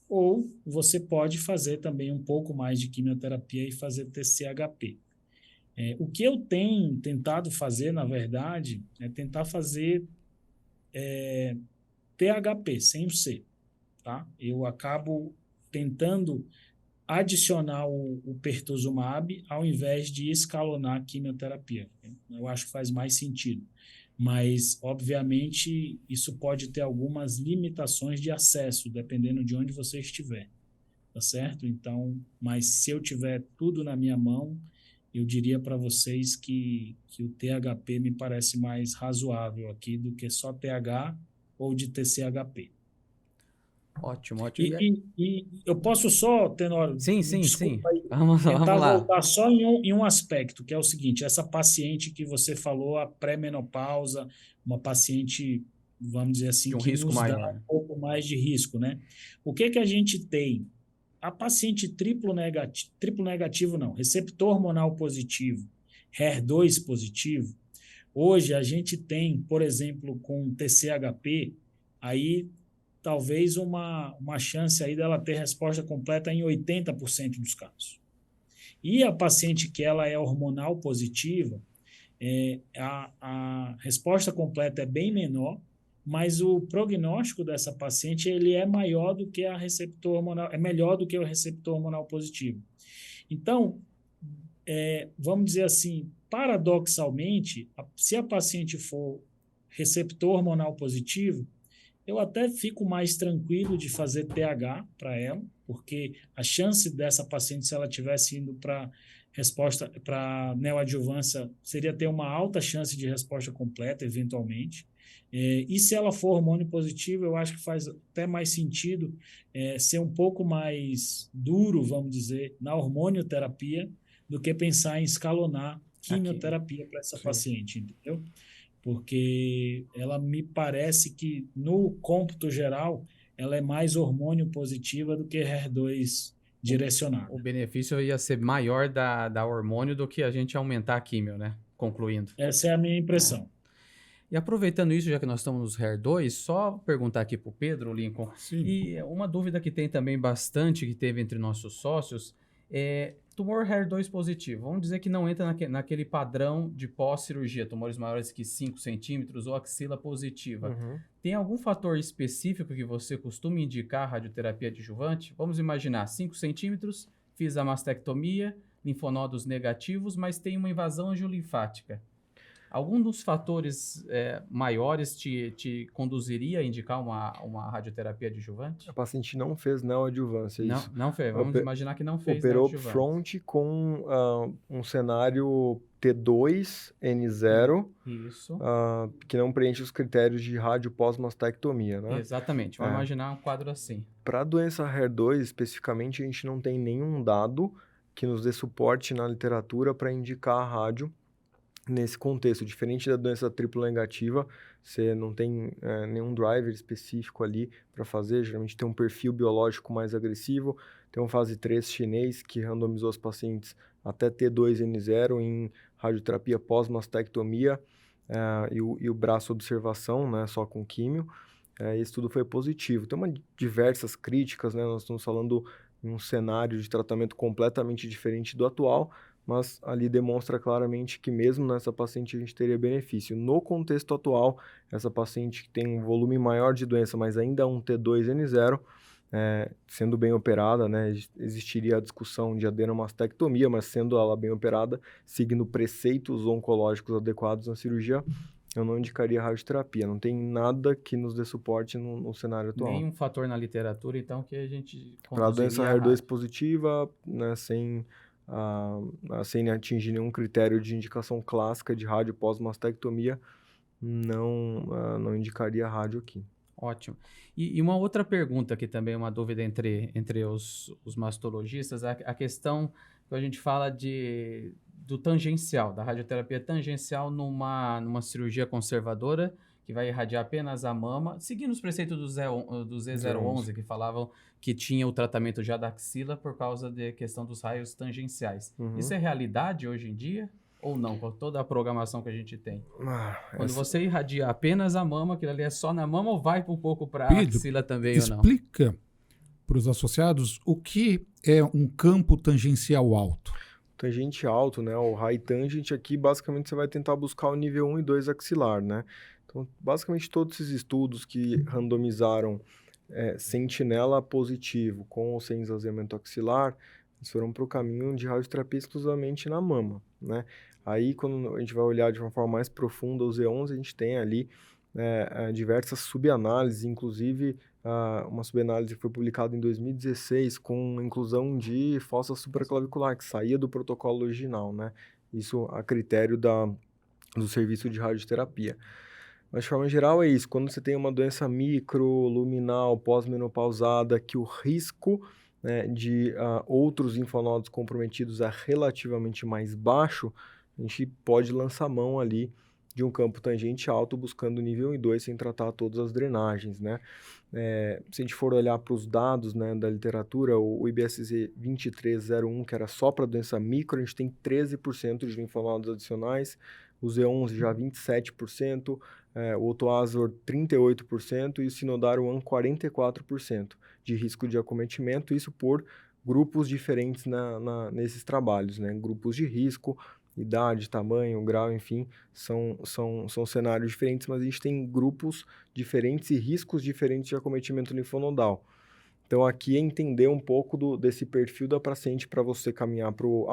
ou você pode fazer também um pouco mais de quimioterapia e fazer TCHP. O que eu tenho tentado fazer, na verdade, é tentar fazer THP, sem o C. Tá? Eu acabo tentando adicionar o pertuzumab ao invés de escalonar a quimioterapia. Eu acho que faz mais sentido. Mas, obviamente, isso pode ter algumas limitações de acesso, dependendo de onde você estiver. Tá certo? Então, mas se eu tiver tudo na minha mão, eu diria para vocês que o THP me parece mais razoável aqui do que só TH ou de TCHP. Ótimo. E eu posso só, Tenório, sim. aí, vamos tentar lá. voltar só em um aspecto, que é o seguinte, essa paciente que você falou, a pré-menopausa, uma paciente, vamos dizer assim, de um que risco nos maior, dá né? um pouco mais de risco, né? O que a gente tem? A paciente triplo negativo não, receptor hormonal positivo, HER2 positivo, hoje a gente tem, por exemplo, com TCHP, aí talvez uma chance aí dela ter resposta completa em 80% dos casos. E a paciente que ela é hormonal positiva, a resposta completa é bem menor, mas o prognóstico dessa paciente ele é maior do que a receptor hormonal, é melhor do que o receptor hormonal positivo. Então, vamos dizer assim, paradoxalmente, se a paciente for receptor hormonal positivo, eu até fico mais tranquilo de fazer TH para ela, porque a chance dessa paciente, se ela tivesse indo para resposta para neoadjuvância, seria ter uma alta chance de resposta completa, eventualmente. E se ela for hormônio positivo, eu acho que faz até mais sentido ser um pouco mais duro, vamos dizer, na hormonioterapia, do que pensar em escalonar quimioterapia para essa paciente, entendeu? Porque ela me parece que, no cômputo geral, ela é mais hormônio positiva do que HER2 direcionada. O benefício ia ser maior da hormônio do que a gente aumentar a químio, né? Concluindo. Essa é a minha impressão. E aproveitando isso, já que nós estamos nos HER2, só perguntar aqui para o Pedro, Lincoln. Sim. E uma dúvida que tem também bastante, que teve entre nossos sócios, Tumor HER2 positivo, vamos dizer que não entra naquele padrão de pós-cirurgia, tumores maiores que 5 centímetros ou axila positiva. Tem algum fator específico que você costuma indicar radioterapia adjuvante? Vamos imaginar, 5 centímetros, fiz a mastectomia, linfonodos negativos, mas tem uma invasão angiolinfática. Algum dos fatores maiores te conduziria a indicar uma radioterapia adjuvante? A paciente não fez neoadjuvância, isso? Não fez. Vamos imaginar que não fez operou neoadjuvância. front com um cenário T2N0, isso. Que não preenche os critérios de rádio pós-mastectomia, né? Exatamente. Vamos imaginar um quadro assim. Para a doença HER2, especificamente, a gente não tem nenhum dado que nos dê suporte na literatura para indicar a rádio nesse contexto. Diferente da doença triplo negativa, você não tem nenhum driver específico ali para fazer, geralmente tem um perfil biológico mais agressivo, tem um fase 3 chinês que randomizou os pacientes até T2N0 em radioterapia pós-mastectomia e o braço observação, né, só com químio. Esse estudo foi positivo. Tem diversas críticas, né, nós estamos falando em um cenário de tratamento completamente diferente do atual, mas ali demonstra claramente que mesmo nessa paciente a gente teria benefício. No contexto atual, essa paciente que tem um volume maior de doença, mas ainda um T2N0, sendo bem operada, né, existiria a discussão de adenomastectomia, mas sendo ela bem operada, seguindo preceitos oncológicos adequados na cirurgia, eu não indicaria radioterapia. Não tem nada que nos dê suporte no cenário atual. Nenhum fator na literatura, então, que a gente para a doença HER2 positiva, né, sem atingir nenhum critério de indicação clássica de rádio pós-mastectomia, não indicaria rádio aqui. Ótimo. E uma outra pergunta que também é uma dúvida entre os mastologistas, a questão que a gente fala do tangencial, da radioterapia tangencial numa cirurgia conservadora, que vai irradiar apenas a mama, seguindo os preceitos do Z011, que falavam que tinha o tratamento já da axila por causa da questão dos raios tangenciais. Isso é realidade hoje em dia ou não, com toda a programação que a gente tem? Quando você irradia apenas a mama, aquilo ali é só na mama ou vai um pouco para a axila também ou não? Explica para os associados o que é um campo tangencial alto. Tangente alto, né? O high tangent aqui, basicamente, você vai tentar buscar o nível 1 e 2 axilar, né? Então, basicamente, todos esses estudos que randomizaram sentinela positivo com ou sem esvaziamento axilar, eles foram para o caminho de radioterapia exclusivamente na mama, né? Aí, quando a gente vai olhar de uma forma mais profunda o Z11, a gente tem ali diversas subanálises, inclusive uma subanálise que foi publicada em 2016 com inclusão de fossa supraclavicular, que saía do protocolo original, né? Isso a critério do serviço de radioterapia. Mas, de forma geral, é isso. Quando você tem uma doença microluminal, pós-menopausada, que o risco de outros linfonodos comprometidos é relativamente mais baixo, a gente pode lançar mão ali de um campo tangente alto, buscando nível 1 e 2, sem tratar todas as drenagens, né? Se a gente for olhar para os dados, né, da literatura, o IBSZ 2301, que era só para doença micro, a gente tem 13% de linfonodos adicionais, o Z11 já 27%, o Otoazor 38% e o Sinodaron 44% de risco de acometimento, isso por grupos diferentes nesses trabalhos, né? Grupos de risco, idade, tamanho, grau, enfim, são cenários diferentes, mas a gente tem grupos diferentes e riscos diferentes de acometimento linfonodal. Então, aqui é entender um pouco desse perfil da paciente para você caminhar para o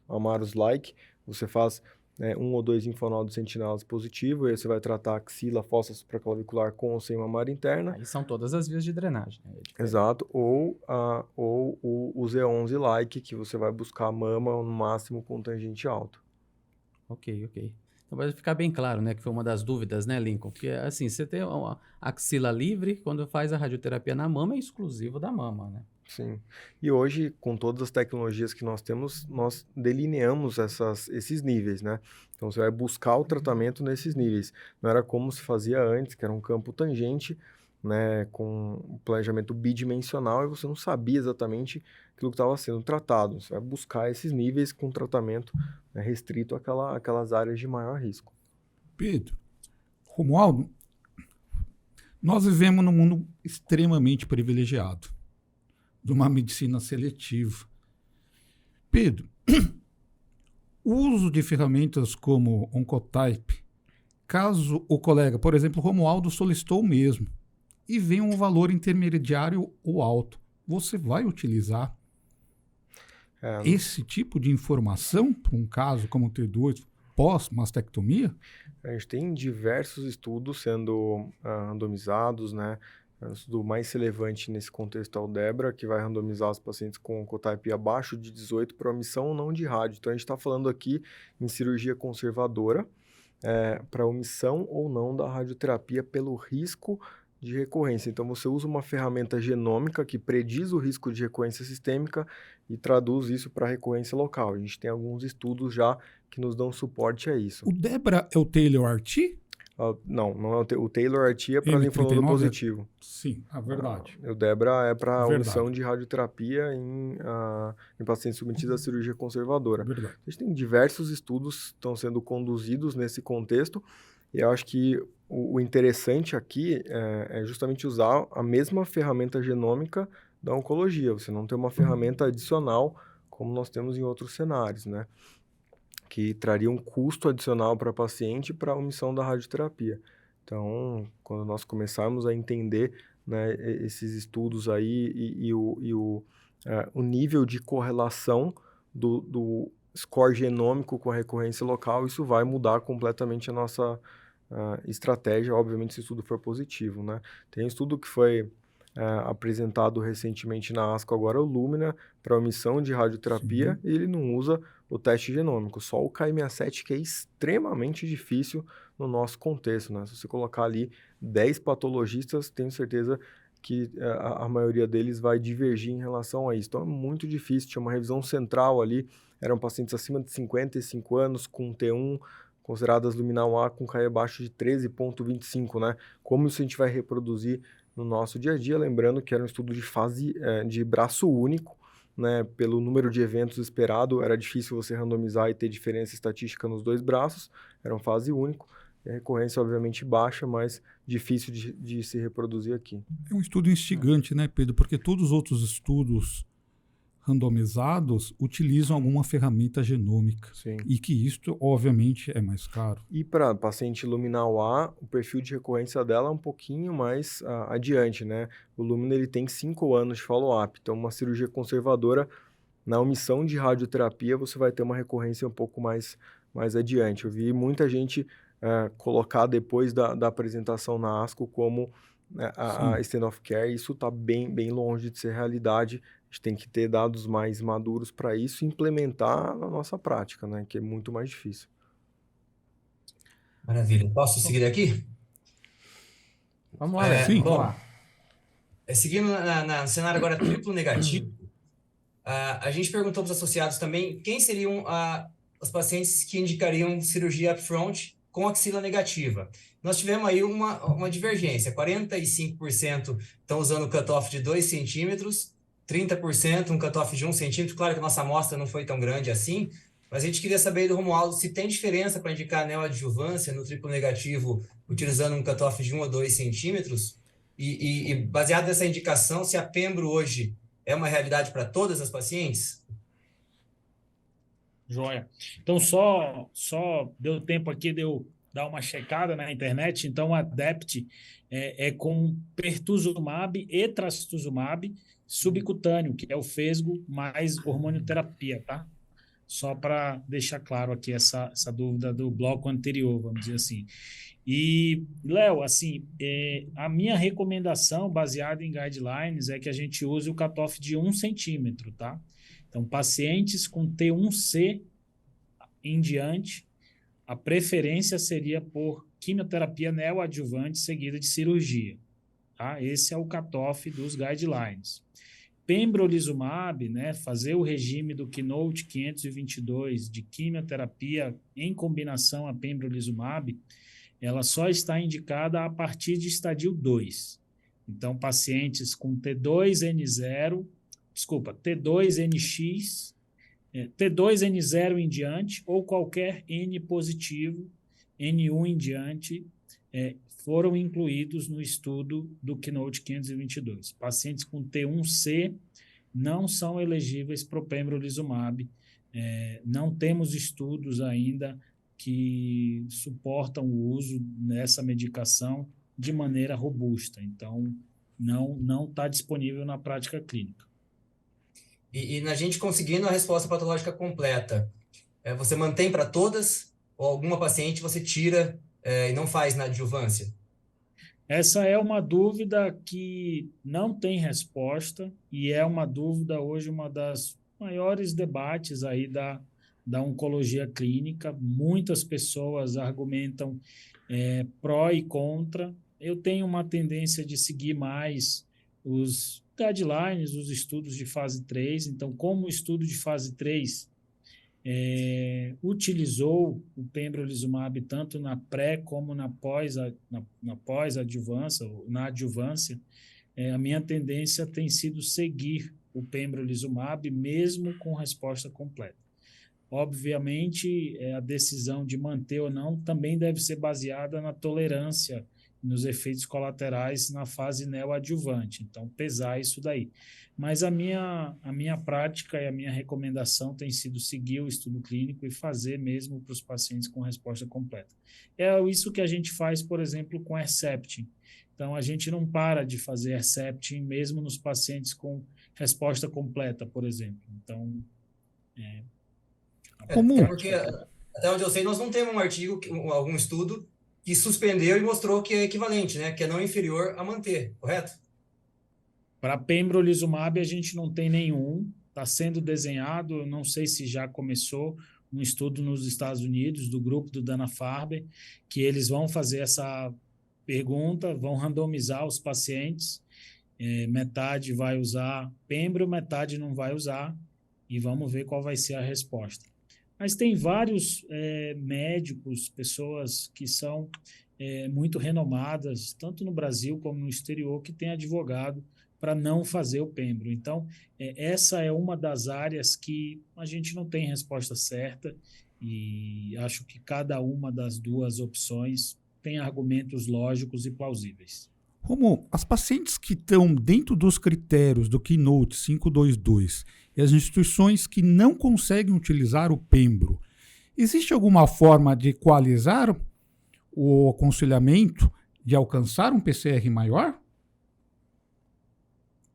Amarus-like, você faz 1 ou 2 linfonodos sentinelas positivos, aí você vai tratar axila, fossa supraclavicular com ou sem mamária interna. Aí são todas as vias de drenagem. Né? Exato, ou o Z11-like, que você vai buscar a mama no máximo com tangente alto. Ok. Então vai ficar bem claro, né, que foi uma das dúvidas, né, Lincoln? Porque, assim, você tem uma axila livre, quando faz a radioterapia na mama, é exclusivo da mama, né? Sim. E hoje, com todas as tecnologias que nós temos, nós delineamos esses níveis, né? Então, você vai buscar o tratamento nesses níveis. Não era como se fazia antes, que era um campo tangente, né, com um planejamento bidimensional, e você não sabia exatamente aquilo que estava sendo tratado. Você vai buscar esses níveis com tratamento restrito àquelas áreas de maior risco. Pedro, Romualdo, nós vivemos num mundo extremamente privilegiado, de uma medicina seletiva. Pedro, o uso de ferramentas como Oncotype, caso o colega, por exemplo, Romualdo, solicitou o mesmo e vem um valor intermediário ou alto, você vai utilizar esse tipo de informação para um caso como o T2 pós-mastectomia? A gente tem diversos estudos sendo randomizados, né? O estudo mais relevante nesse contexto é o DEBRA, que vai randomizar os pacientes com Oncotype abaixo de 18 para omissão ou não de rádio. Então, a gente está falando aqui em cirurgia conservadora, para omissão ou não da radioterapia pelo risco de recorrência. Então, você usa uma ferramenta genômica que prediz o risco de recorrência sistêmica e traduz isso para recorrência local. A gente tem alguns estudos já que nos dão suporte a isso. O DEBRA é o TAILOR-RT? Não é o TAILOR-RT é para linfonodo positivo. Sim, a verdade. O DEBRA é para omissão de radioterapia em pacientes submetidos à cirurgia conservadora. Verdade. A gente tem diversos estudos que estão sendo conduzidos nesse contexto, e eu acho que o interessante aqui é justamente usar a mesma ferramenta genômica da oncologia. Você não tem uma ferramenta adicional como nós temos em outros cenários, né? Que traria um custo adicional para o paciente para a omissão da radioterapia. Então, quando nós começarmos a entender, né, esses estudos aí e o nível de correlação do score genômico com a recorrência local, isso vai mudar completamente a nossa estratégia, obviamente, se o estudo for positivo, né? Tem um estudo que foi apresentado recentemente na ASCO, agora o Lumina, para omissão de radioterapia, Sim. e ele não usa o teste genômico, só o KM67, que é extremamente difícil no nosso contexto, né? Se você colocar ali 10 patologistas, tenho certeza que a maioria deles vai divergir em relação a isso. Então é muito difícil, tinha uma revisão central ali, eram pacientes acima de 55 anos, com T1, consideradas luminal A com KI abaixo de 13,25, né? Como isso a gente vai reproduzir no nosso dia a dia, lembrando que era um estudo de fase de braço único, né? Pelo número de eventos esperado, era difícil você randomizar e ter diferença estatística nos dois braços, era uma fase único, e a recorrência obviamente baixa, mas difícil de se reproduzir aqui. É um estudo instigante, né, Pedro? Porque todos os outros estudos randomizados utilizam alguma ferramenta genômica. Sim. E que isto, obviamente, é mais caro. E para paciente luminal A, o perfil de recorrência dela é um pouquinho mais adiante, né? O Lumina ele tem 5 anos de follow-up, então uma cirurgia conservadora, na omissão de radioterapia, você vai ter uma recorrência um pouco mais adiante. Eu vi muita gente colocar depois da apresentação na ASCO como a Standard of Care, isso está bem longe de ser realidade. A gente tem que ter dados mais maduros para isso e implementar na nossa prática, né? Que é muito mais difícil. Maravilha. Posso seguir aqui? Vamos lá, Léo. Vamos lá. Seguindo no cenário agora triplo negativo, a gente perguntou para os associados também quem seriam os pacientes que indicariam cirurgia upfront com axila negativa. Nós tivemos aí uma divergência, 45% estão usando o cutoff de 2 centímetros, 30% um cutoff de 1 centímetro. Claro que a nossa amostra não foi tão grande assim, mas a gente queria saber do Romualdo se tem diferença para indicar neoadjuvância no triplo negativo utilizando um cutoff de 1 ou 2 centímetros. E baseado nessa indicação, se a Pembro hoje é uma realidade para todas as pacientes? Joia. Então, só deu tempo aqui de eu dar uma checada na internet. Então, a ADEPT é com pertuzumab e trastuzumab subcutâneo, que é o fesgo mais hormonioterapia, tá? Só para deixar claro aqui essa dúvida do bloco anterior, vamos dizer assim. E, Léo, assim, a minha recomendação, baseada em guidelines, é que a gente use o cutoff de 1 centímetro, tá? Então, pacientes com T1C em diante, a preferência seria por quimioterapia neoadjuvante seguida de cirurgia, tá? Esse é o cutoff dos guidelines. Pembrolizumab, né, fazer o regime do Keynote 522 de quimioterapia em combinação a pembrolizumab, ela só está indicada a partir de estadio 2. Então, pacientes com T2N0, T2NX, T2N0 em diante, ou qualquer N positivo, N1 em diante, foram incluídos no estudo do Keynote 522. Pacientes com T1C não são elegíveis para o pembrolizumab, Não temos estudos ainda que suportam o uso dessa medicação de maneira robusta. Então, não está disponível na prática clínica. E na gente conseguindo a resposta patológica completa, você mantém para todas ou alguma paciente você tira e não faz na adjuvância? Essa é uma dúvida que não tem resposta e é uma dúvida hoje, uma das maiores debates aí da oncologia clínica. Muitas pessoas argumentam pró e contra. Eu tenho uma tendência de seguir mais os guidelines, os estudos de fase 3. Então, como o estudo de fase 3 utilizou o pembrolizumab tanto na pré como na pós-adjuvância, na adjuvância, a minha tendência tem sido seguir o pembrolizumab mesmo com resposta completa. Obviamente, a decisão de manter ou não também deve ser baseada na tolerância nos efeitos colaterais na fase neoadjuvante. Então, pesar isso daí. Mas a minha prática e a minha recomendação tem sido seguir o estudo clínico e fazer mesmo para os pacientes com resposta completa. É isso que a gente faz, por exemplo, com Herceptin. Então, a gente não para de fazer Herceptin mesmo nos pacientes com resposta completa, por exemplo. Então, porque, até onde eu sei, nós não temos um artigo, algum estudo que suspendeu e mostrou que é equivalente, né? Que é não inferior a manter, correto? Para pembrolizumab, a gente não tem nenhum. Está sendo desenhado, eu não sei se já começou, um estudo nos Estados Unidos, do grupo do Dana-Farber, que eles vão fazer essa pergunta, vão randomizar os pacientes, metade vai usar pembro, metade não vai usar, e vamos ver qual vai ser a resposta. Mas tem vários médicos, pessoas que são muito renomadas, tanto no Brasil como no exterior, que têm advogado para não fazer o pembro. Então, essa é uma das áreas que a gente não tem resposta certa e acho que cada uma das duas opções tem argumentos lógicos e plausíveis. Romulo, as pacientes que estão dentro dos critérios do Keynote 522 e as instituições que não conseguem utilizar o pembro, existe alguma forma de equalizar o aconselhamento de alcançar um PCR maior?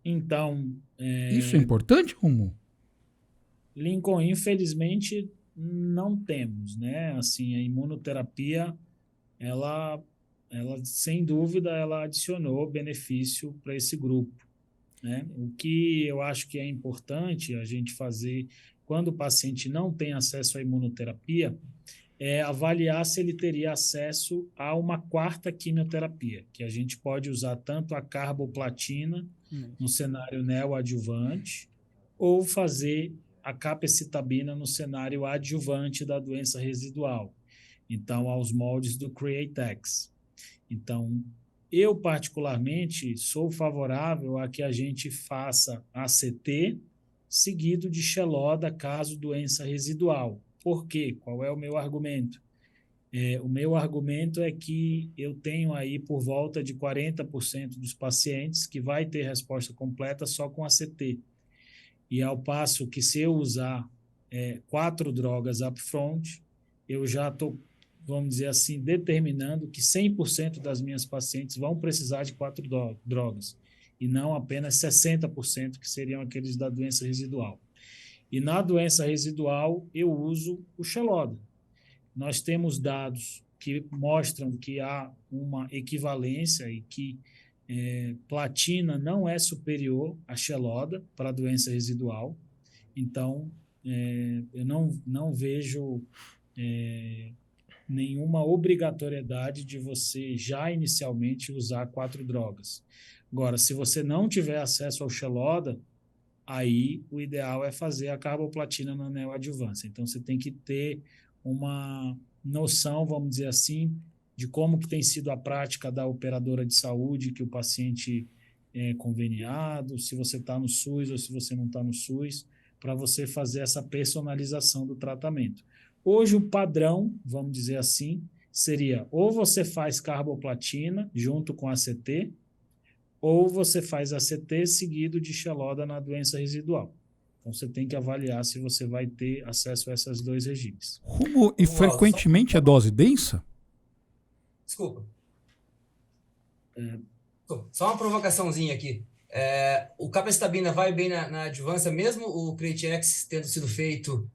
Então... Isso é importante, Romulo? Lincoln, infelizmente, não temos, né? Assim, a imunoterapia, ela sem dúvida, ela adicionou benefício para esse grupo, né? O que eu acho que é importante a gente fazer quando o paciente não tem acesso à imunoterapia é avaliar se ele teria acesso a uma quarta quimioterapia, que a gente pode usar tanto a carboplatina no cenário neoadjuvante ou fazer a capecitabina no cenário adjuvante da doença residual. Então, aos moldes do CreateX. Então, eu particularmente sou favorável a que a gente faça ACT seguido de Xeloda caso doença residual. Por quê? Qual é o meu argumento? O meu argumento é que eu tenho aí por volta de 40% dos pacientes que vai ter resposta completa só com ACT. E ao passo que se eu usar 4 drogas upfront, eu já estou, vamos dizer assim, determinando que 100% das minhas pacientes vão precisar de 4 drogas, e não apenas 60%, que seriam aqueles da doença residual. E na doença residual, eu uso o Xeloda. Nós temos dados que mostram que há uma equivalência e que platina não é superior a Xeloda para a doença residual. Então, eu não vejo nenhuma obrigatoriedade de você já inicialmente usar 4 drogas. Agora, se você não tiver acesso ao Xeloda, aí o ideal é fazer a carboplatina na neoadjuvância. Então, você tem que ter uma noção, vamos dizer assim, de como que tem sido a prática da operadora de saúde que o paciente é conveniado, se você está no SUS ou se você não está no SUS, para você fazer essa personalização do tratamento. Hoje, o padrão, vamos dizer assim, seria ou você faz carboplatina junto com ACT, ou você faz ACT seguido de Xeloda na doença residual. Então, você tem que avaliar se você vai ter acesso a esses dois regimes. Romualdo, e frequentemente é dose densa? Desculpa. Só uma provocaçãozinha aqui. O capecitabina vai bem na adjuvância, mesmo o CREATE-X tendo sido feito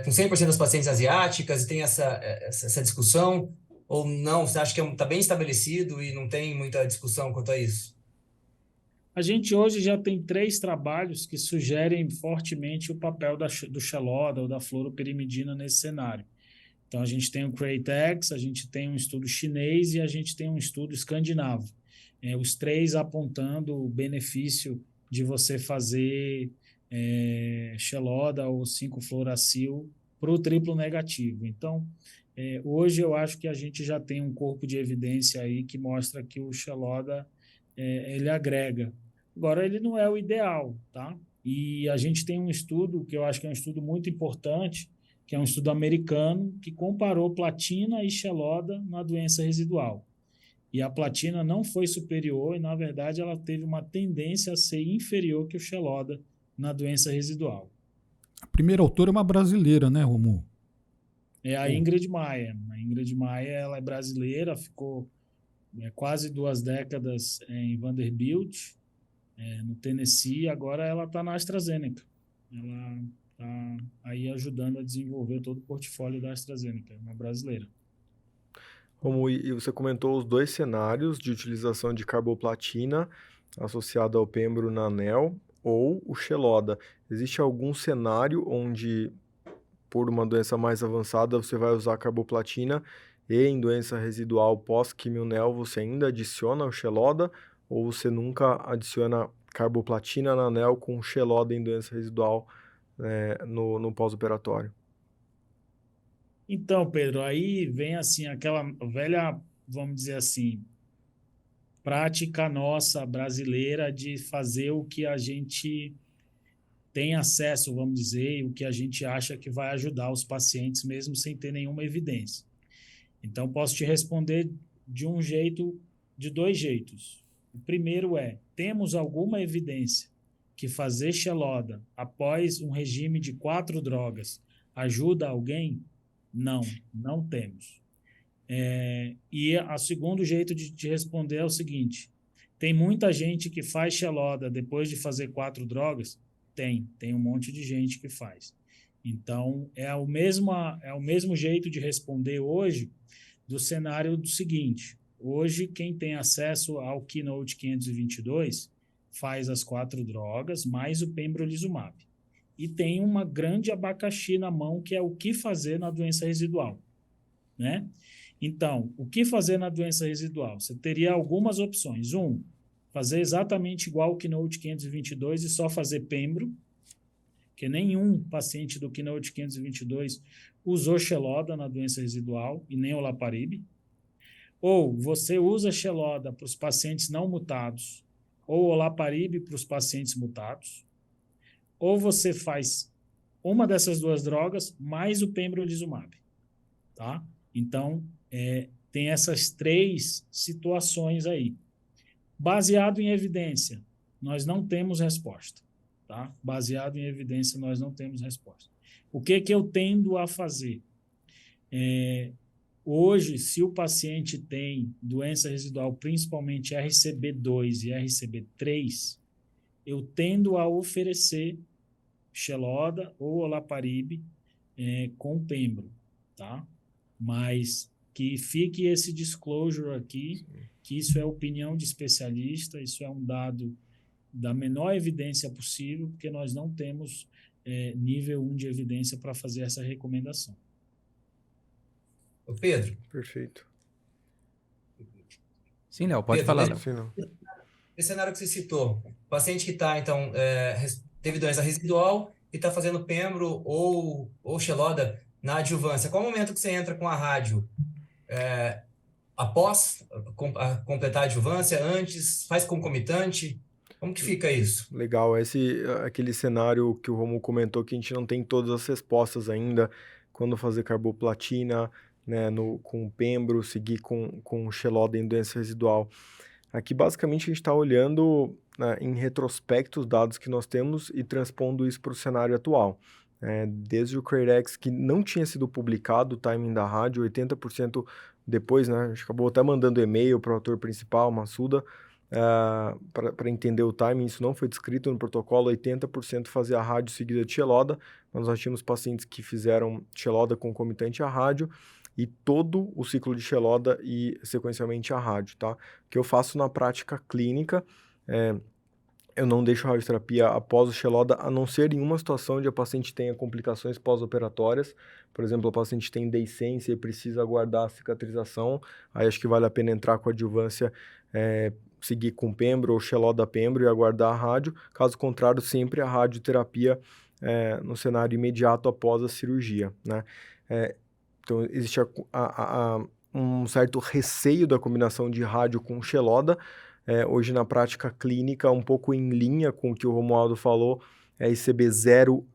com 100% das pacientes asiáticas, e tem essa discussão, ou não? Você acha que está bem estabelecido e não tem muita discussão quanto a isso? A gente hoje já tem 3 trabalhos que sugerem fortemente o papel do Xeloda ou da fluoroperimidina nesse cenário. Então, a gente tem o CREATE-X, a gente tem um estudo chinês e a gente tem um estudo escandinavo. Os 3 apontando o benefício de você fazer Xeloda ou 5-fluoracil para o triplo negativo. Então, hoje eu acho que a gente já tem um corpo de evidência aí que mostra que o Xeloda ele agrega. Agora, ele não é o ideal, tá? E a gente tem um estudo que eu acho que é um estudo muito importante, que é um estudo americano, que comparou platina e Xeloda na doença residual. E a platina não foi superior e, na verdade, ela teve uma tendência a ser inferior que o Xeloda na doença residual. A primeira autora é uma brasileira, né, Romualdo? É a Ingrid Maia. A Ingrid Maia, ela é brasileira, ficou quase 2 décadas em Vanderbilt, no Tennessee, agora ela está na AstraZeneca. Ela está aí ajudando a desenvolver todo o portfólio da AstraZeneca, uma brasileira. E você comentou os 2 cenários de utilização de carboplatina associada ao pembro na ANEL ou o Xeloda. Existe algum cenário onde, por uma doença mais avançada, você vai usar carboplatina e em doença residual pós-quimionel você ainda adiciona o Xeloda ou você nunca adiciona carboplatina na ANEL com Xeloda em doença residual no pós-operatório? Então, Pedro, aí vem assim aquela velha, vamos dizer assim, prática nossa brasileira de fazer o que a gente tem acesso, vamos dizer, e o que a gente acha que vai ajudar os pacientes mesmo sem ter nenhuma evidência. Então, posso te responder de 2 jeitos. O primeiro temos alguma evidência que fazer Xeloda após um regime de 4 drogas ajuda alguém? Não, não temos. E o segundo jeito de te responder é o seguinte: tem muita gente que faz Xeloda depois de fazer 4 drogas? Tem um monte de gente que faz. Então, é o mesmo jeito de responder hoje do cenário do seguinte: hoje, quem tem acesso ao Keynote 522 faz as 4 drogas, mais o pembrolizumab. E tem uma grande abacaxi na mão, que é o que fazer na doença residual, né? Então, o que fazer na doença residual? Você teria algumas opções. Fazer exatamente igual o Keynote 522 e só fazer pembro, que nenhum paciente do Keynote 522 usou Xeloda na doença residual e nem olaparib. Ou você usa Xeloda para os pacientes não mutados, ou olaparib para os pacientes mutados. Ou você faz uma dessas 2 drogas mais o pembrolizumab, tá? Então, tem essas 3 situações aí. Baseado em evidência, nós não temos resposta, tá? Baseado em evidência, nós não temos resposta. O que eu tendo a fazer? Hoje, se o paciente tem doença residual, principalmente RCB2 e RCB3, eu tendo a oferecer Xeloda ou olaparib com pembro, tá? Mas que fique esse disclosure aqui, que isso é opinião de especialista, isso é um dado da menor evidência possível, porque nós não temos nível 1 de evidência para fazer essa recomendação. Ô Pedro. Perfeito. Sim, Léo, pode falar, Léo. Esse cenário que você citou, paciente que está, então, teve doença residual e está fazendo pembro ou Xeloda na adjuvância, qual o momento que você entra com a rádio? Após completar a adjuvância, antes, faz concomitante? Como que fica isso? Legal, aquele cenário que o Romualdo comentou, que a gente não tem todas as respostas ainda, quando fazer carboplatina, né, com pembro, seguir com Xeloda em doença residual. Aqui, basicamente, a gente está olhando, né, em retrospecto os dados que nós temos e transpondo isso para o cenário atual. Desde o CRADEX, que não tinha sido publicado o timing da rádio, 80% depois, né, a gente acabou até mandando e-mail para o ator principal, Massuda, para entender o timing, isso não foi descrito no protocolo, 80% fazia a rádio seguida de Xeloda, mas nós tínhamos pacientes que fizeram Xeloda concomitante à rádio, e todo o ciclo de Xeloda e sequencialmente a rádio, tá? O que eu faço na prática clínica, eu não deixo a radioterapia após o Xeloda, a não ser em uma situação onde a paciente tenha complicações pós-operatórias. Por exemplo, a paciente tem deiscência e precisa aguardar a cicatrização, aí acho que vale a pena entrar com a adjuvância, seguir com Pembro ou Xeloda Pembro e aguardar a rádio. Caso contrário, sempre a radioterapia no cenário imediato após a cirurgia, né? Então, existe um certo receio da combinação de rádio com Xeloda. Hoje, na prática clínica, um pouco em linha com o que o Romualdo falou, ICB0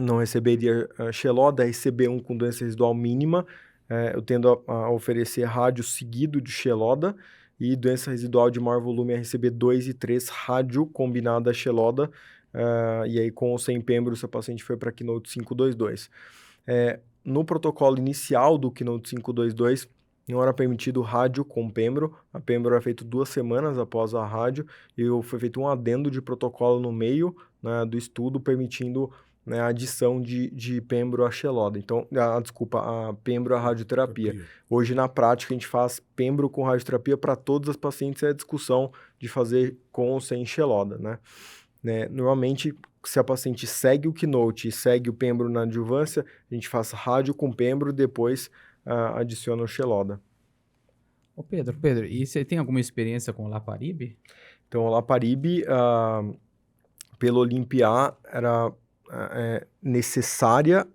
não receberia Xeloda, ICB1 com doença residual mínima. Eu tendo a oferecer rádio seguido de Xeloda e doença residual de maior volume RCB2 e 3, rádio combinada a Xeloda, e aí com ou sem Pembro, se o paciente foi para Keynote 522. No protocolo inicial do Keynote 522, não era permitido rádio com Pembro. A Pembro era feito 2 semanas após a rádio e foi feito um adendo de protocolo no meio, né, do estudo, permitindo, né, a adição de Pembro à Xeloda. Então, a Pembro à radioterapia. Hoje, na prática, a gente faz Pembro com radioterapia para todas as pacientes, é a discussão de fazer com ou sem Xeloda, né? Normalmente, se a paciente segue o Keynote e segue o Pembro na adjuvância, a gente faz rádio com Pembro e depois adiciona o Xeloda. Ô Pedro, e você tem alguma experiência com o Olaparib? Então, o Olaparib, pelo Olimpiá, era necessário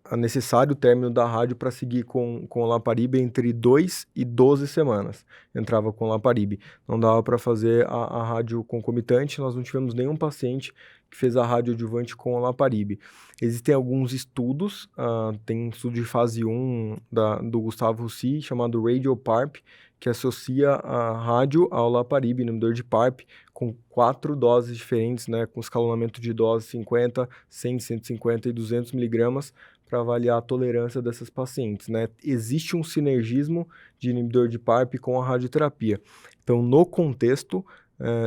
o término da rádio para seguir com o Olaparib entre 2 e 12 semanas. Entrava com o Olaparib. Não dava para fazer a rádio concomitante, nós não tivemos nenhum paciente que fez a rádio adjuvante com o Olaparib. Existem alguns estudos, tem um estudo de fase 1 do Gustavo Russi, chamado RadioPARP, que associa a rádio ao Olaparib, inibidor de PARP, com 4 doses diferentes, né, com escalonamento de dose 50, 100, 150 e 200 miligramas, para avaliar a tolerância dessas pacientes, né? Existe um sinergismo de inibidor de PARP com a radioterapia. Então, no contexto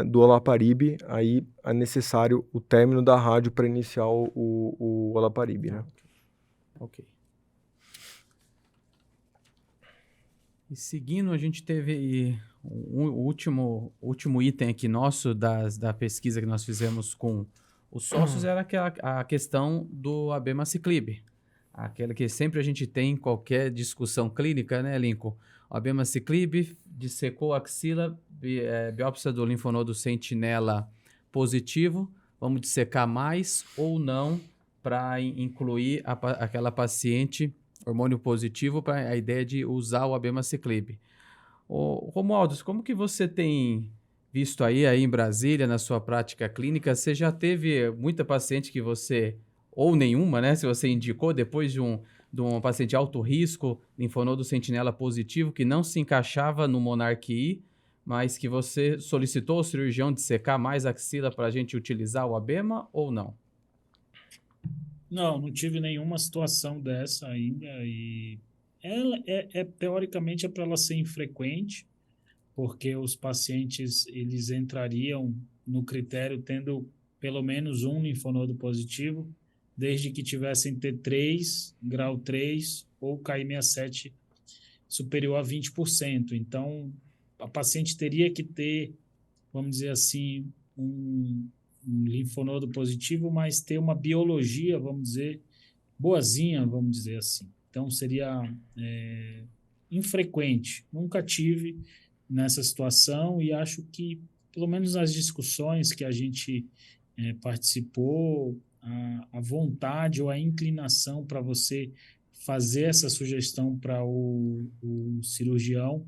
do Olaparib, aí é necessário o término da rádio para iniciar o Olaparib, né? Ok. E seguindo, a gente teve o último item aqui nosso da pesquisa que nós fizemos com os sócios era a questão do abemaciclib. Aquela que sempre a gente tem em qualquer discussão clínica, né, Lincoln? O abemaciclib dissecou a axila, biópsia do linfonodo sentinela positivo. Vamos dissecar mais ou não para incluir aquela paciente hormônio positivo para a ideia de usar o abemaciclib. Romualdo, como que você tem visto aí em Brasília, na sua prática clínica? Você já teve muita paciente que você, ou nenhuma, né? Se você indicou depois de um paciente alto risco, linfonodo sentinela positivo, que não se encaixava no Monarch I, mas que você solicitou ao cirurgião de secar mais a axila para a gente utilizar o abema ou não? Não tive nenhuma situação dessa ainda e teoricamente é para ela ser infrequente, porque os pacientes eles entrariam no critério tendo pelo menos um linfonodo positivo, desde que tivessem T3, grau 3 ou KI67 superior a 20%. Então, a paciente teria que ter, vamos dizer assim, um linfonodo positivo, mas ter uma biologia, vamos dizer, boazinha, vamos dizer assim. Então, seria infrequente. Nunca tive nessa situação e acho que, pelo menos nas discussões que a gente participou, a vontade ou a inclinação para você fazer essa sugestão para o cirurgião,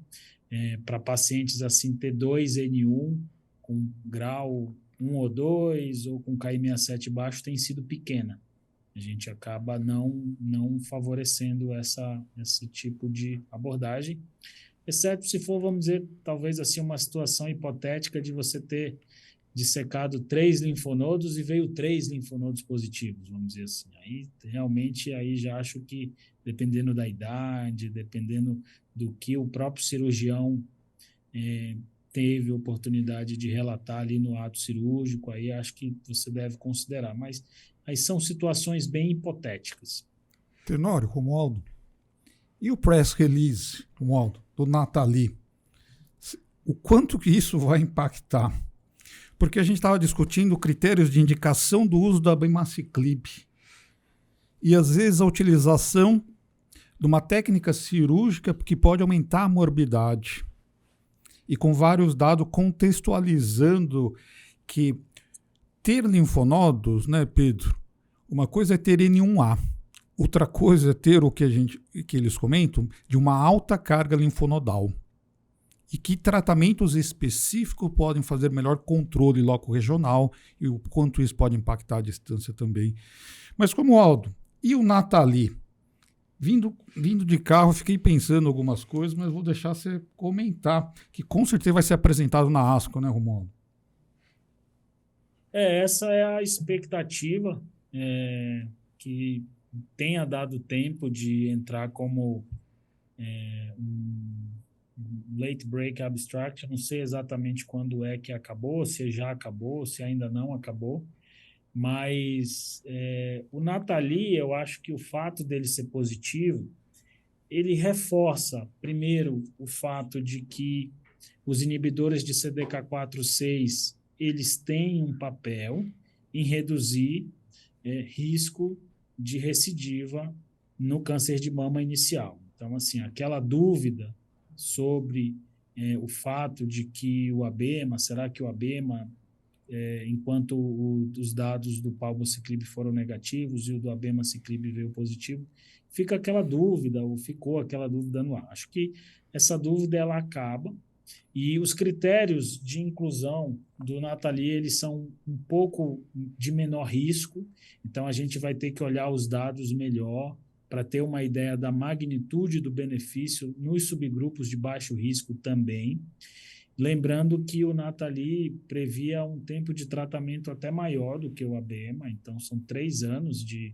para pacientes assim T2N1 com grau 1 ou 2 ou com KI67 baixo tem sido pequena. A gente acaba não favorecendo esse tipo de abordagem. exceto se for, vamos dizer, talvez assim, uma situação hipotética de você ter dissecado 3 linfonodos e veio 3 linfonodos positivos, vamos dizer assim. Aí, realmente, aí já acho que, dependendo da idade, dependendo do que o próprio cirurgião teve oportunidade de relatar ali no ato cirúrgico, aí acho que você deve considerar. Mas aí são situações bem hipotéticas. Tenório, Romualdo, e o press release, Romualdo, do Nathalie? O quanto que isso vai impactar? Porque a gente estava discutindo critérios de indicação do uso da abemaciclib. E, às vezes, a utilização de uma técnica cirúrgica que pode aumentar a morbidade. E com vários dados contextualizando que ter linfonodos, né, Pedro? Uma coisa é ter N1A. Outra coisa é ter o que eles comentam de uma alta carga linfonodal. E que tratamentos específicos podem fazer melhor controle loco-regional e o quanto isso pode impactar a distância também. Mas, Romualdo, e o Nathalie? Vindo de carro, fiquei pensando algumas coisas, mas vou deixar você comentar, que com certeza vai ser apresentado na ASCO, né, Romualdo? Essa é a expectativa, que tenha dado tempo de entrar como um late break abstract. Eu não sei exatamente quando é que acabou, se já acabou, se ainda não acabou, mas o Nathalie, eu acho que o fato dele ser positivo, ele reforça, primeiro, o fato de que os inibidores de CDK4/6, eles têm um papel em reduzir risco de recidiva no câncer de mama inicial. Então, assim, aquela dúvida sobre o fato de que o ABEMA, será que o ABEMA, enquanto os dados do palbociclib foram negativos e o do abemaciclib veio positivo, fica aquela dúvida, ou ficou aquela dúvida no ar. Acho que essa dúvida ela acaba, e os critérios de inclusão do Nathalie, eles são um pouco de menor risco, então a gente vai ter que olhar os dados melhor para ter uma ideia da magnitude do benefício nos subgrupos de baixo risco também. Lembrando que o Nathalie previa um tempo de tratamento até maior do que o ABEMA, então são 3 anos de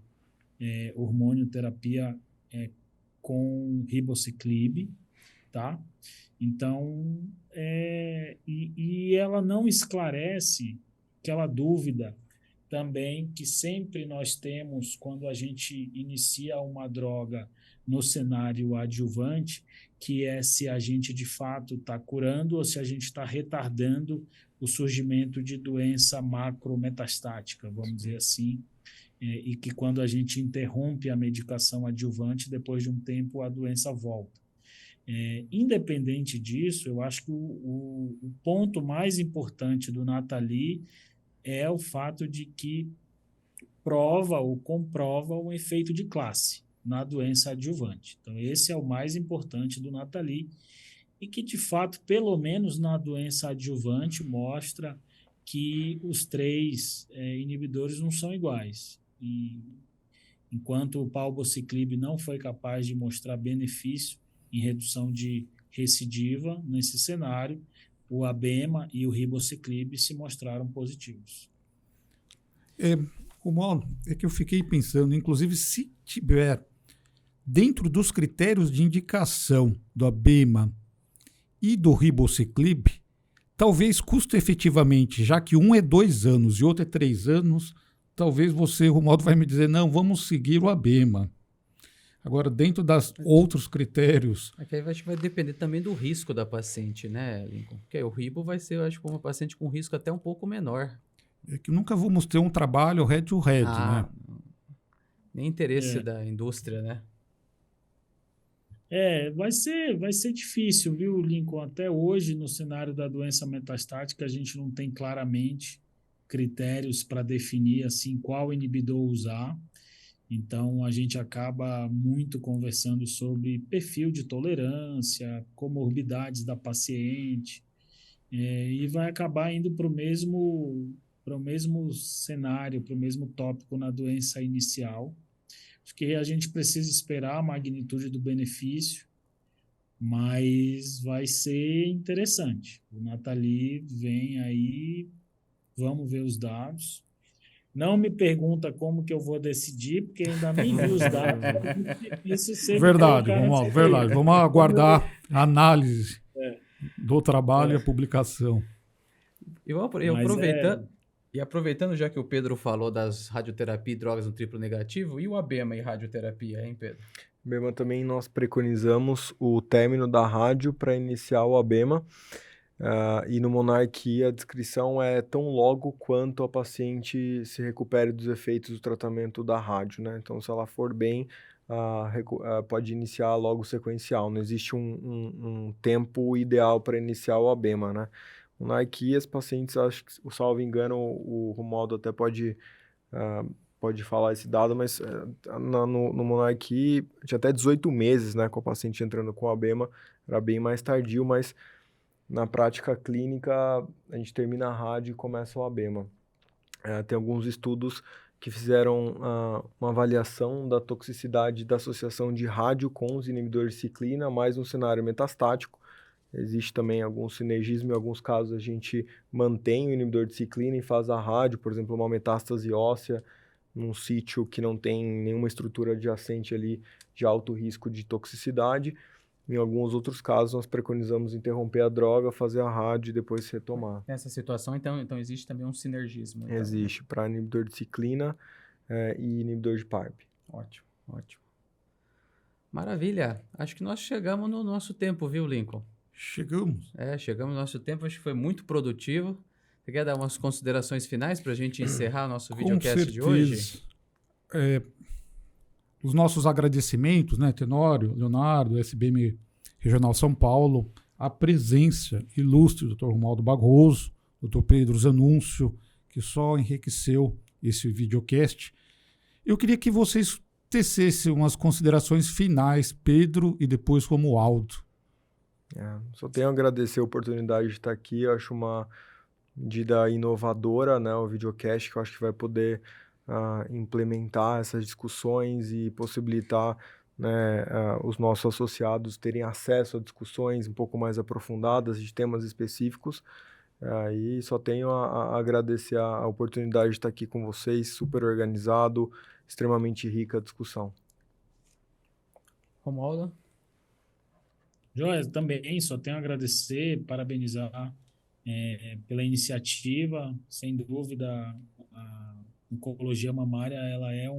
hormonioterapia com ribociclib, tá? Então, e ela não esclarece aquela dúvida também que sempre nós temos quando a gente inicia uma droga no cenário adjuvante, que é se a gente de fato está curando ou se a gente está retardando o surgimento de doença macrometastática, vamos dizer assim, e que quando a gente interrompe a medicação adjuvante, depois de um tempo a doença volta. Independente disso, eu acho que o ponto mais importante do Nathalie é o fato de que prova ou comprova o efeito de classe na doença adjuvante. Então, esse é o mais importante do Nathalie, e que, de fato, pelo menos na doença adjuvante, mostra que os 3 inibidores não são iguais. E, enquanto o palbociclib não foi capaz de mostrar benefício em redução de recidiva nesse cenário, o ABEMA e o ribociclib se mostraram positivos. Romualdo, é que eu fiquei pensando, inclusive, se tiver dentro dos critérios de indicação do ABEMA e do ribociclib, talvez custo-efetivamente, já que um é 2 anos e outro é 3 anos, talvez você, Romualdo, vai me dizer, não, vamos seguir o ABEMA. Agora, dentro dos outros critérios... Aqui acho que vai depender também do risco da paciente, né, Lincoln? Porque o ribo vai ser, eu acho, uma paciente com risco até um pouco menor. É que nunca vamos ter um trabalho head-to-head, né? Não. Nem interesse da indústria, né? Vai ser difícil, viu, Lincoln? Até hoje, no cenário da doença metastática, a gente não tem claramente critérios para definir assim qual inibidor usar. Então, a gente acaba muito conversando sobre perfil de tolerância, comorbidades da paciente, e vai acabar indo para o mesmo cenário, para o mesmo tópico na doença inicial. Acho que a gente precisa esperar a magnitude do benefício, mas vai ser interessante. O Nathalie vem aí, vamos ver os dados. Não me pergunta como que eu vou decidir, porque ainda nem vi os dados. Isso sempre verdade, vamos aguardar a análise do trabalho e a publicação. Aproveitando, já que o Pedro falou das radioterapia e drogas no triplo negativo, e o ABEMA e radioterapia, hein, Pedro? ABEMA também nós preconizamos o término da rádio para iniciar o ABEMA. E no Monarquia a descrição é tão logo quanto a paciente se recupere dos efeitos do tratamento da rádio, né? Então, se ela for bem, pode iniciar logo sequencial. Não existe um tempo ideal para iniciar o ABEMA, né? Monarquia, os pacientes, acho que, salvo engano, o Romualdo até pode falar esse dado, mas no Monarquia tinha até 18 meses, né, com a paciente entrando com o ABEMA, era bem mais tardio, mas na prática clínica, a gente termina a rádio e começa o ABEMA. Tem alguns estudos que fizeram uma avaliação da toxicidade da associação de rádio com os inibidores de ciclina, mais um cenário metastático. Existe também algum sinergismo, em alguns casos a gente mantém o inibidor de ciclina e faz a rádio, por exemplo, uma metástase óssea, num sítio que não tem nenhuma estrutura adjacente ali de alto risco de toxicidade. Em alguns outros casos, nós preconizamos interromper a droga, fazer a rádio e depois retomar. Nessa situação, então existe também um sinergismo. Então, existe, para inibidor de ciclina e inibidor de PARP. Ótimo. Maravilha. Acho que nós chegamos no nosso tempo, viu, Lincoln? Chegamos no nosso tempo. Acho que foi muito produtivo. Você quer dar umas considerações finais para a gente encerrar nosso videocast de hoje? Os nossos agradecimentos, né, Tenório, Leonardo, SBM Regional São Paulo, a presença ilustre do Dr. Romualdo Barroso, Dr. Pedro Zanúncio, que só enriqueceu esse videocast. Eu queria que vocês tecessem umas considerações finais, Pedro e depois Romualdo. Só tenho a agradecer a oportunidade de estar aqui. Eu acho uma medida inovadora, né, o videocast, que eu acho que vai poder implementar essas discussões e possibilitar, né, os nossos associados terem acesso a discussões um pouco mais aprofundadas de temas específicos. E só tenho a agradecer a oportunidade de estar aqui com vocês, super organizado, extremamente rica a discussão. Romualdo? Joia, também só tenho a agradecer, parabenizar pela iniciativa. Sem dúvida, a oncologia mamária ela é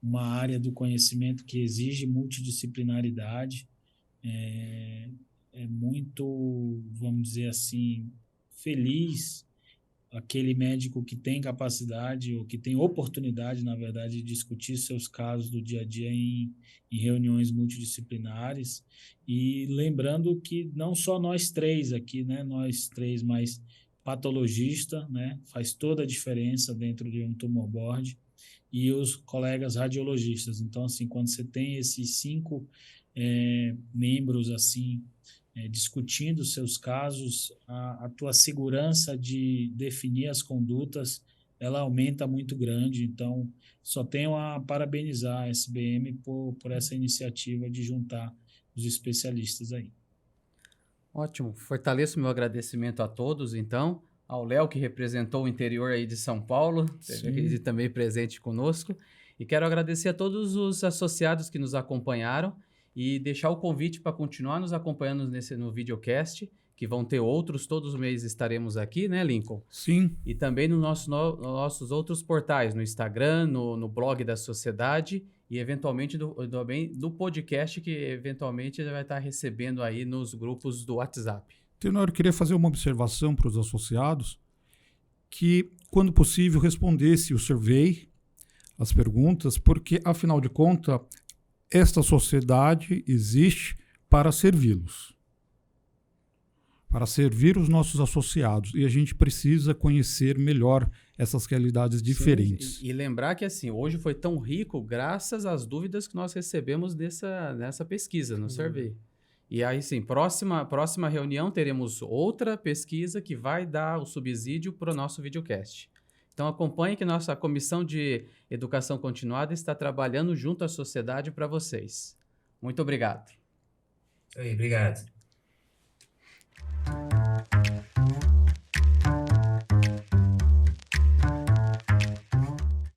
uma área do conhecimento que exige multidisciplinaridade. É muito, vamos dizer assim, feliz aquele médico que tem capacidade ou que tem oportunidade, na verdade, de discutir seus casos do dia a dia em reuniões multidisciplinares. E lembrando que não só nós três aqui, né, mas patologista, né, faz toda a diferença dentro de um tumor board, e os colegas radiologistas. Então, assim, quando você tem esses 5 membros assim discutindo seus casos, a tua segurança de definir as condutas, ela aumenta muito grande. Então, só tenho a parabenizar a SBM por essa iniciativa de juntar os especialistas aí. Ótimo. Fortaleço meu agradecimento a todos, então. Ao Léo, que representou o interior aí de São Paulo, esteve também presente conosco. E quero agradecer a todos os associados que nos acompanharam e deixar o convite para continuar nos acompanhando no videocast, que vão ter outros, todos os meses estaremos aqui, né, Lincoln? Sim. E também nos nossos outros portais, no Instagram, no blog da sociedade e, eventualmente, do podcast, que, eventualmente, vai estar recebendo aí nos grupos do WhatsApp. Tenório, eu queria fazer uma observação para os associados, que, quando possível, respondesse o survey, as perguntas, porque, afinal de contas, esta sociedade existe para servi-los, para servir os nossos associados, e a gente precisa conhecer melhor essas realidades diferentes. E lembrar que assim, hoje foi tão rico graças às dúvidas que nós recebemos nessa pesquisa, no survey. E aí sim, próxima reunião teremos outra pesquisa que vai dar o subsídio para o nosso videocast. Então acompanhe que nossa comissão de educação continuada está trabalhando junto à sociedade para vocês. Muito obrigado. Isso aí, obrigado.